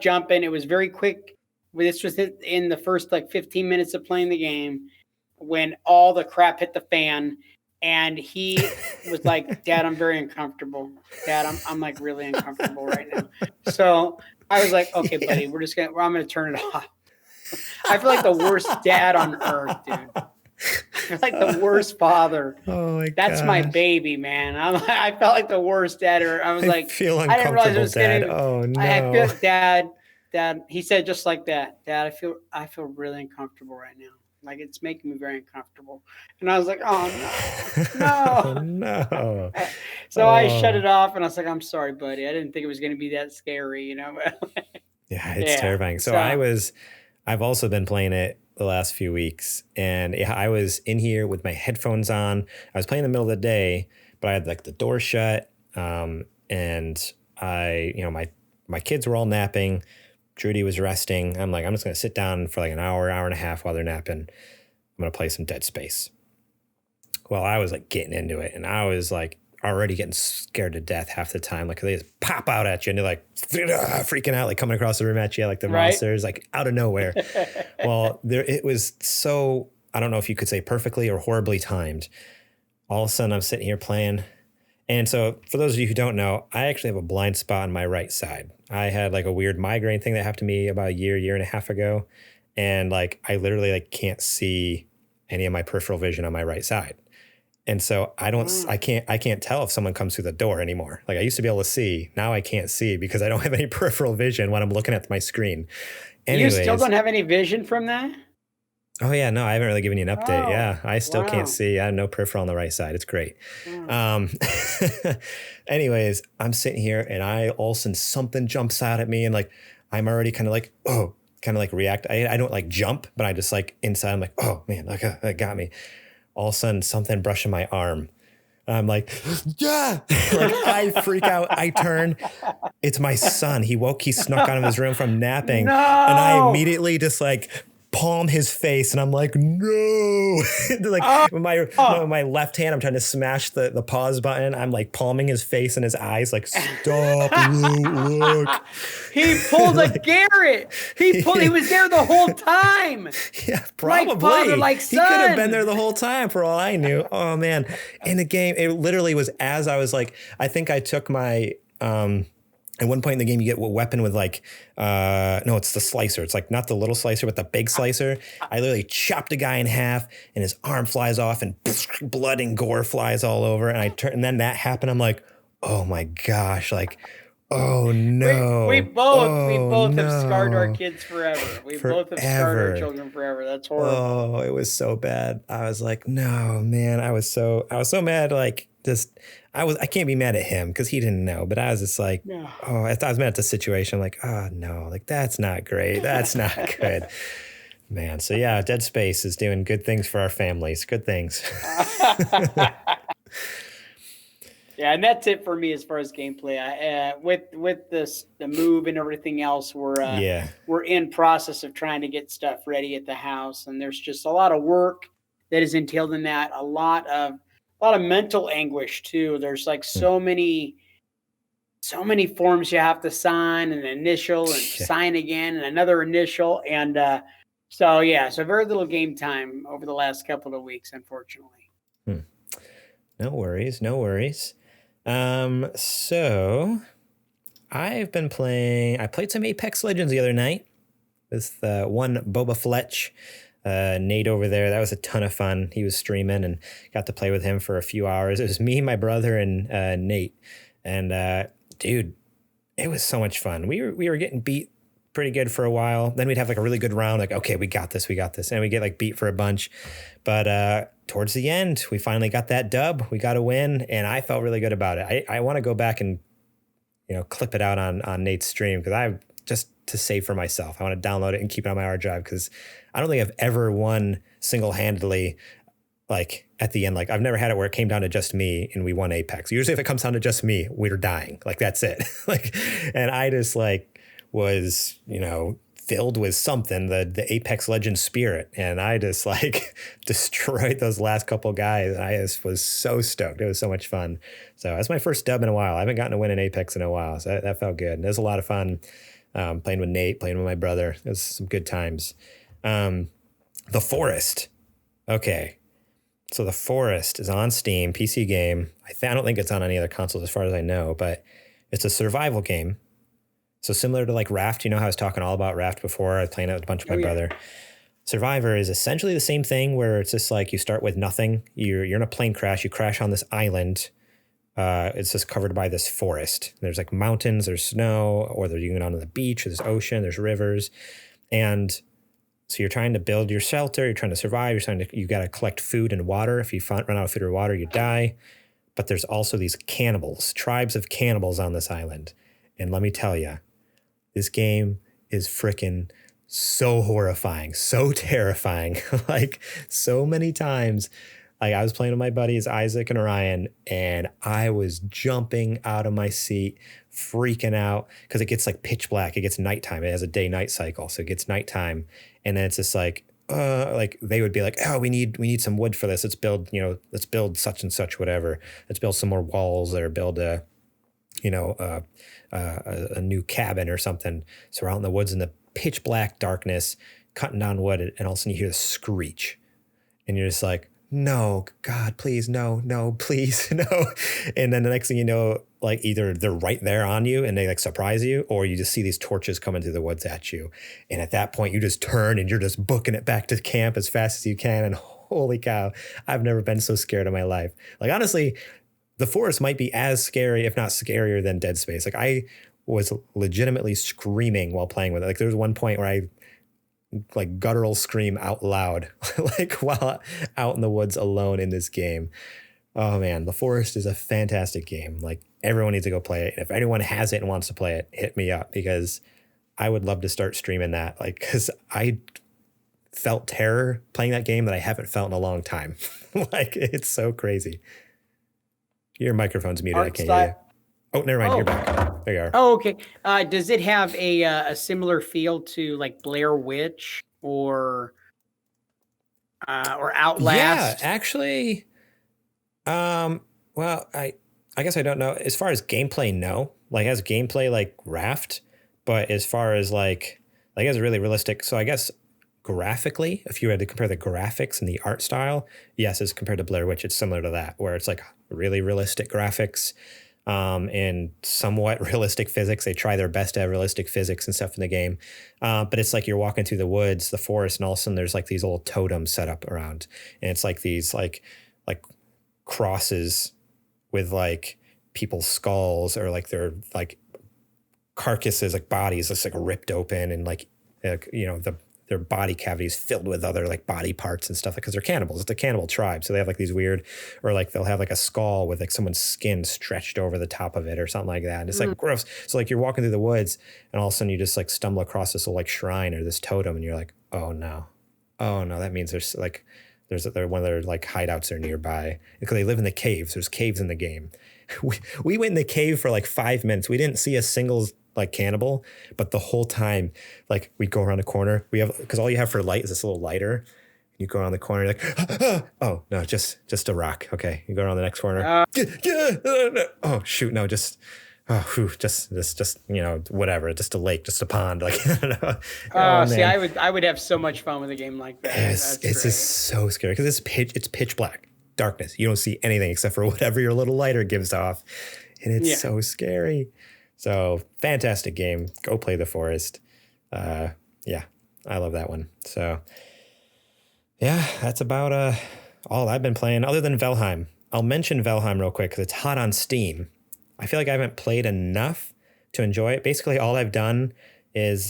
jumping. It was very quick. This was in the first like 15 minutes of playing the game, when all the crap hit the fan. And he was like, Dad, I'm very uncomfortable. Dad, I'm like really uncomfortable right now. So I was like, okay, buddy, I'm going to turn it off. I feel like the worst dad on earth, dude. I feel like the worst father. Oh my god. That's my baby, man. I felt like the worst dad ever. I was like, feel I didn't realize it was Dad. gonna. Oh no. I feel, Dad. He said just like that. Dad, I feel really uncomfortable right now. Like it's making me very uncomfortable. And I was like, oh no, Oh, no. So I shut it off, and I was like, I'm sorry, buddy. I didn't think it was going to be that scary, Yeah, it's terrifying. So I've also been playing it the last few weeks, and I was in here with my headphones on. I was playing in the middle of the day, but I had like the door shut, and my kids were all napping. Trudy was resting. I'm like, I'm just going to sit down for like an hour and a half while they're napping. I'm going to play some Dead Space. Well, I was like getting into it, and I was like already getting scared to death half the time. Like they just pop out at you, and they're like freaking out, like coming across the room at you, like the monsters, like out of nowhere. Well, it was so, I don't know if you could say perfectly or horribly timed. All of a sudden I'm sitting here playing. And so for those of you who don't know, I actually have a blind spot on my right side. I had like a weird migraine thing that happened to me about a year and a half ago. And like, I literally like can't see any of my peripheral vision on my right side. And so I can't tell if someone comes through the door anymore. Like I used to be able to see, now I can't see because I don't have any peripheral vision when I'm looking at my screen. Anyways, you still don't have any vision from that? Oh yeah, no, I haven't really given you an update. Yeah, I still can't see. I have no peripheral on the right side. It's great. Anyways, I'm sitting here, and all of a sudden something jumps out at me, and like I'm already kind of like react. I don't like jump, but I just like inside I'm like, oh man, like that got me. All of a sudden something brushing my arm. I'm like, yeah, like I freak out. I turn. It's my son. He snuck out of his room from napping, No! and I immediately just like palm his face, and I'm like, no. Like with my left hand, I'm trying to smash the pause button. I'm like palming his face and his eyes, like, stop, look. He pulled a Garrett. He was there the whole time. Yeah, probably. Like father, like son. He could have been there the whole time for all I knew. Oh man. In the game, it literally was as I was like, I think I took my at one point in the game, you get a weapon with like, no, it's the slicer. It's like not the little slicer, but the big slicer. I literally chopped a guy in half, and his arm flies off, and blood and gore flies all over. And and then that happened. I'm like, oh my gosh, like, oh no. We both have scarred our kids forever. We both have scarred our children forever. That's horrible. Oh, it was so bad. I was like, no, man. I was so mad. Like, just. I can't be mad at him because he didn't know, but I was just like, I was mad at the situation. I'm like, oh no, like that's not great. That's not good, man. So yeah, Dead Space is doing good things for our families. Good things. Yeah, and that's it for me as far as gameplay. With the move and everything else, we're in process of trying to get stuff ready at the house, and there's just a lot of work that is entailed in that. A lot of mental anguish too. There's like so many forms you have to sign, and initial and sign again and another initial. And so very little game time over the last couple of weeks, unfortunately. No worries, no worries. So I've been playing. I played some Apex Legends the other night with one Boba Fletch, Nate over there. That was a ton of fun. He was streaming and got to play with him for a few hours. It was me, my brother, and Nate. And dude, it was so much fun. We were getting beat pretty good for a while. Then we'd have like a really good round. Like, okay, we got this. And we get like beat for a bunch. But towards the end, we finally got that dub. We got a win, and I felt really good about it. I want to go back and clip it out on Nate's stream because I just to save for myself. I want to download it and keep it on my hard drive because I don't think I've ever won single-handedly. Like at the end, like I've never had it where it came down to just me and we won Apex. Usually if it comes down to just me, we're dying. Like that's it. And I just like was, filled with something, the Apex Legends spirit. And I just like destroyed those last couple guys. I just was so stoked. It was so much fun. So that's my first dub in a while. I haven't gotten to win an Apex in a while. So that felt good. And it was a lot of fun playing with Nate, playing with my brother. It was some good times. The Forest. Okay. So The Forest is on Steam, PC game. I don't think it's on any other consoles as far as I know, but it's a survival game. So similar to like REKT, how I was talking all about REKT before. I was playing it with a bunch of my brother. Survivor is essentially the same thing where it's just like you start with nothing. You're in a plane crash. You crash on this island. It's just covered by this forest. There's like mountains, there's snow, or you can go on the beach, there's ocean, there's rivers. And so you're trying to build your shelter, you're trying to survive, you got to collect food and water. If you run out of food or water, you die. But there's also these cannibals, tribes of cannibals on this island. And let me tell you, this game is freaking so horrifying, so terrifying. Like so many times, like I was playing with my buddies, Isaac and Orion, and I was jumping out of my seat, freaking out because it gets like pitch black. It gets nighttime. It has a day-night cycle. So it gets nighttime. And then it's just like they would be like, oh, we need some wood for this. Let's build such and such, whatever. Let's build some more walls or build a new cabin or something. So we're out in the woods in the pitch black darkness, cutting down wood, and all of a sudden you hear the screech. And you're just like, no, God, please, no, please, no. And then the next thing you know, like either they're right there on you and they like surprise you, or you just see these torches coming through the woods at you. And at that point you just turn and you're just booking it back to camp as fast as you can. And holy cow, I've never been so scared in my life. Like honestly, The Forest might be as scary, if not scarier than Dead Space. Like I was legitimately screaming while playing with it. Like there was one point where I like guttural scream out loud, like while out in the woods alone in this game. Oh man, The Forest is a fantastic game. Like everyone needs to go play it. And if anyone has it and wants to play it, hit me up because I would love to start streaming that. Like, cause I felt terror playing that game that I haven't felt in a long time. Like it's so crazy. Your microphone's muted. I can't hear you. Oh, never mind. You're back. There you are. Oh, okay. Does it have a similar feel to like Blair Witch or Outlast? Yeah, actually. Well, I guess I don't know. As far as gameplay, no. Like has gameplay like REKT, but as far as like it's really realistic. So I guess graphically, if you had to compare the graphics and the art style, yes, as compared to Blair Witch, it's similar to that, where it's like really realistic graphics. And somewhat realistic physics. They try their best to have realistic physics and stuff in the game. But it's like you're walking through the woods, the forest, and all of a sudden there's like these little totems set up around. And it's like these like crosses with like people's skulls or like their like carcasses, like bodies just like ripped open and like their body cavities filled with other like body parts and stuff because they're cannibals. It's a cannibal tribe. So they have like these weird, or like they'll have like a skull with like someone's skin stretched over the top of it or something like that. And it's like gross. So like you're walking through the woods and all of a sudden you just like stumble across this little like shrine or this totem and you're like, oh no. That means there's one of their like hideouts are nearby because they live in the caves. There's caves in the game. We went in the cave for like 5 minutes. We didn't see a single like cannibal, but the whole time, like we'd go around a corner. Because all you have for light is this little lighter. You go around the corner, you're like, oh no, just a rock. Okay, you go around the next corner. Oh shoot, no, just whatever, just a lake, just a pond. Like, see, I would have so much fun with a game like that. It's just so scary because it's pitch black. darkness. You don't see anything except for whatever your little lighter gives off. And it's so scary. So fantastic game. Go play The Forest. Yeah, I love that one. So yeah, that's about all I've been playing other than Valheim. I'll mention Valheim real quick because it's hot on Steam. I feel like I haven't played enough to enjoy it. Basically, all I've done is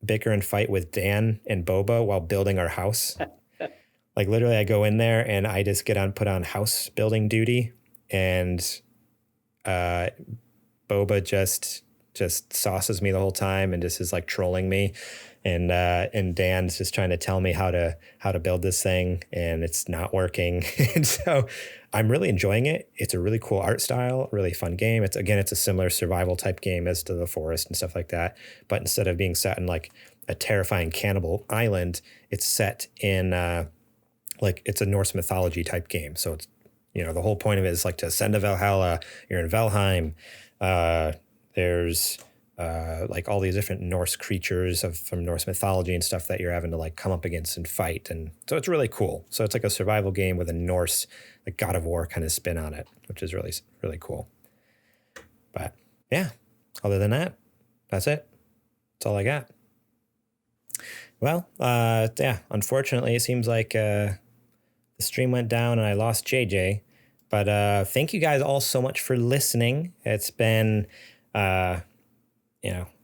bicker and fight with Dan and Boba while building our house. Like literally I go in there and I just put on house building duty, and Boba just sauces me the whole time and just is like trolling me. And Dan's just trying to tell me how to build this thing, and it's not working. And so I'm really enjoying it. It's a really cool art style, really fun game. It's a similar survival type game as to The Forest and stuff like that. But instead of being set in like a terrifying cannibal island, it's set in like it's a Norse mythology type game. So it's, the whole point of it is like to ascend to Valhalla. You're in Valheim. There's like all these different Norse creatures from Norse mythology and stuff that you're having to like come up against and fight. And so it's really cool. So it's like a survival game with a Norse, like God of War kind of spin on it, which is really, really cool. But yeah, other than that, that's it. That's all I got. Well, yeah, unfortunately, it seems like the stream went down and I lost JJ. But thank you guys all so much for listening. It's been a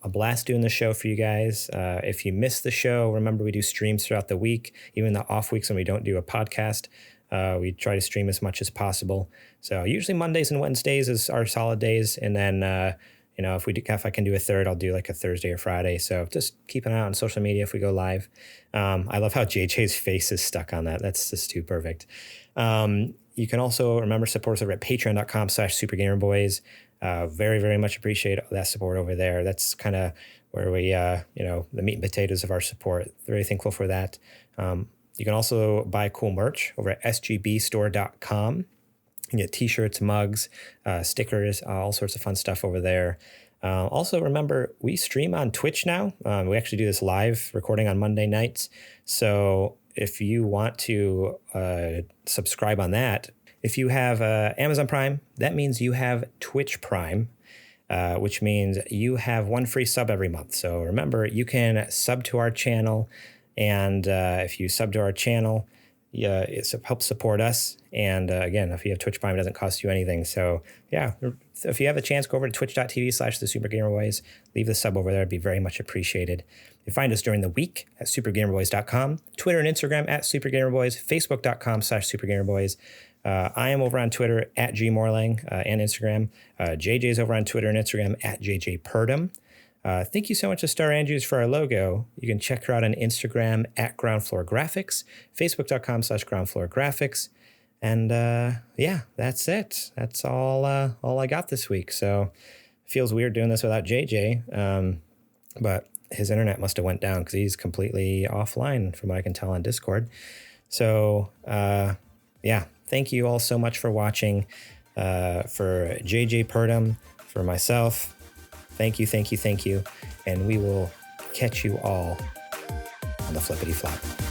blast doing the show for you guys. If you missed the show, remember we do streams throughout the week, even the off weeks when we don't do a podcast. We try to stream as much as possible. So usually Mondays and Wednesdays is our solid days. And then, if I can do a third, I'll do like a Thursday or Friday. So just keep an eye out on social media if we go live. I love how JJ's face is stuck on that. That's just too perfect. You can also remember support us over at patreon.com/supergamerboys. Very, very much appreciate that support over there. That's kind of where we, the meat and potatoes of our support. Very thankful for that. You can also buy cool merch over at sgbstore.com. You can get t-shirts, mugs, stickers, all sorts of fun stuff over there. Also, remember, we stream on Twitch now. We actually do this live recording on Monday nights. So if you want to subscribe on that, if you have Amazon Prime, that means you have Twitch Prime, which means you have one free sub every month. So remember, you can sub to our channel, and if you sub to our channel, it helps support us. And again, if you have Twitch Prime, it doesn't cost you anything. So yeah, if you have a chance, go over to twitch.tv/thesupergamerboys. Leave the sub over there. It'd be very much appreciated. You find us during the week at supergamerboys.com, Twitter and Instagram at supergamerboys, facebook.com/supergamerboys. I am over on Twitter at gmorlang and Instagram. JJ's over on Twitter and Instagram at JJPurdom. Thank you so much to Star Andrews for our logo. You can check her out on Instagram at Ground Floor Graphics, facebook.com/Ground Floor Graphics. And yeah, that's it. That's all I got this week. So it feels weird doing this without JJ. But his internet must have went down because he's completely offline from what I can tell on Discord. So yeah, thank you all so much for watching. For JJ Purdom, for myself, thank you. And we will catch you all on the flippity flop.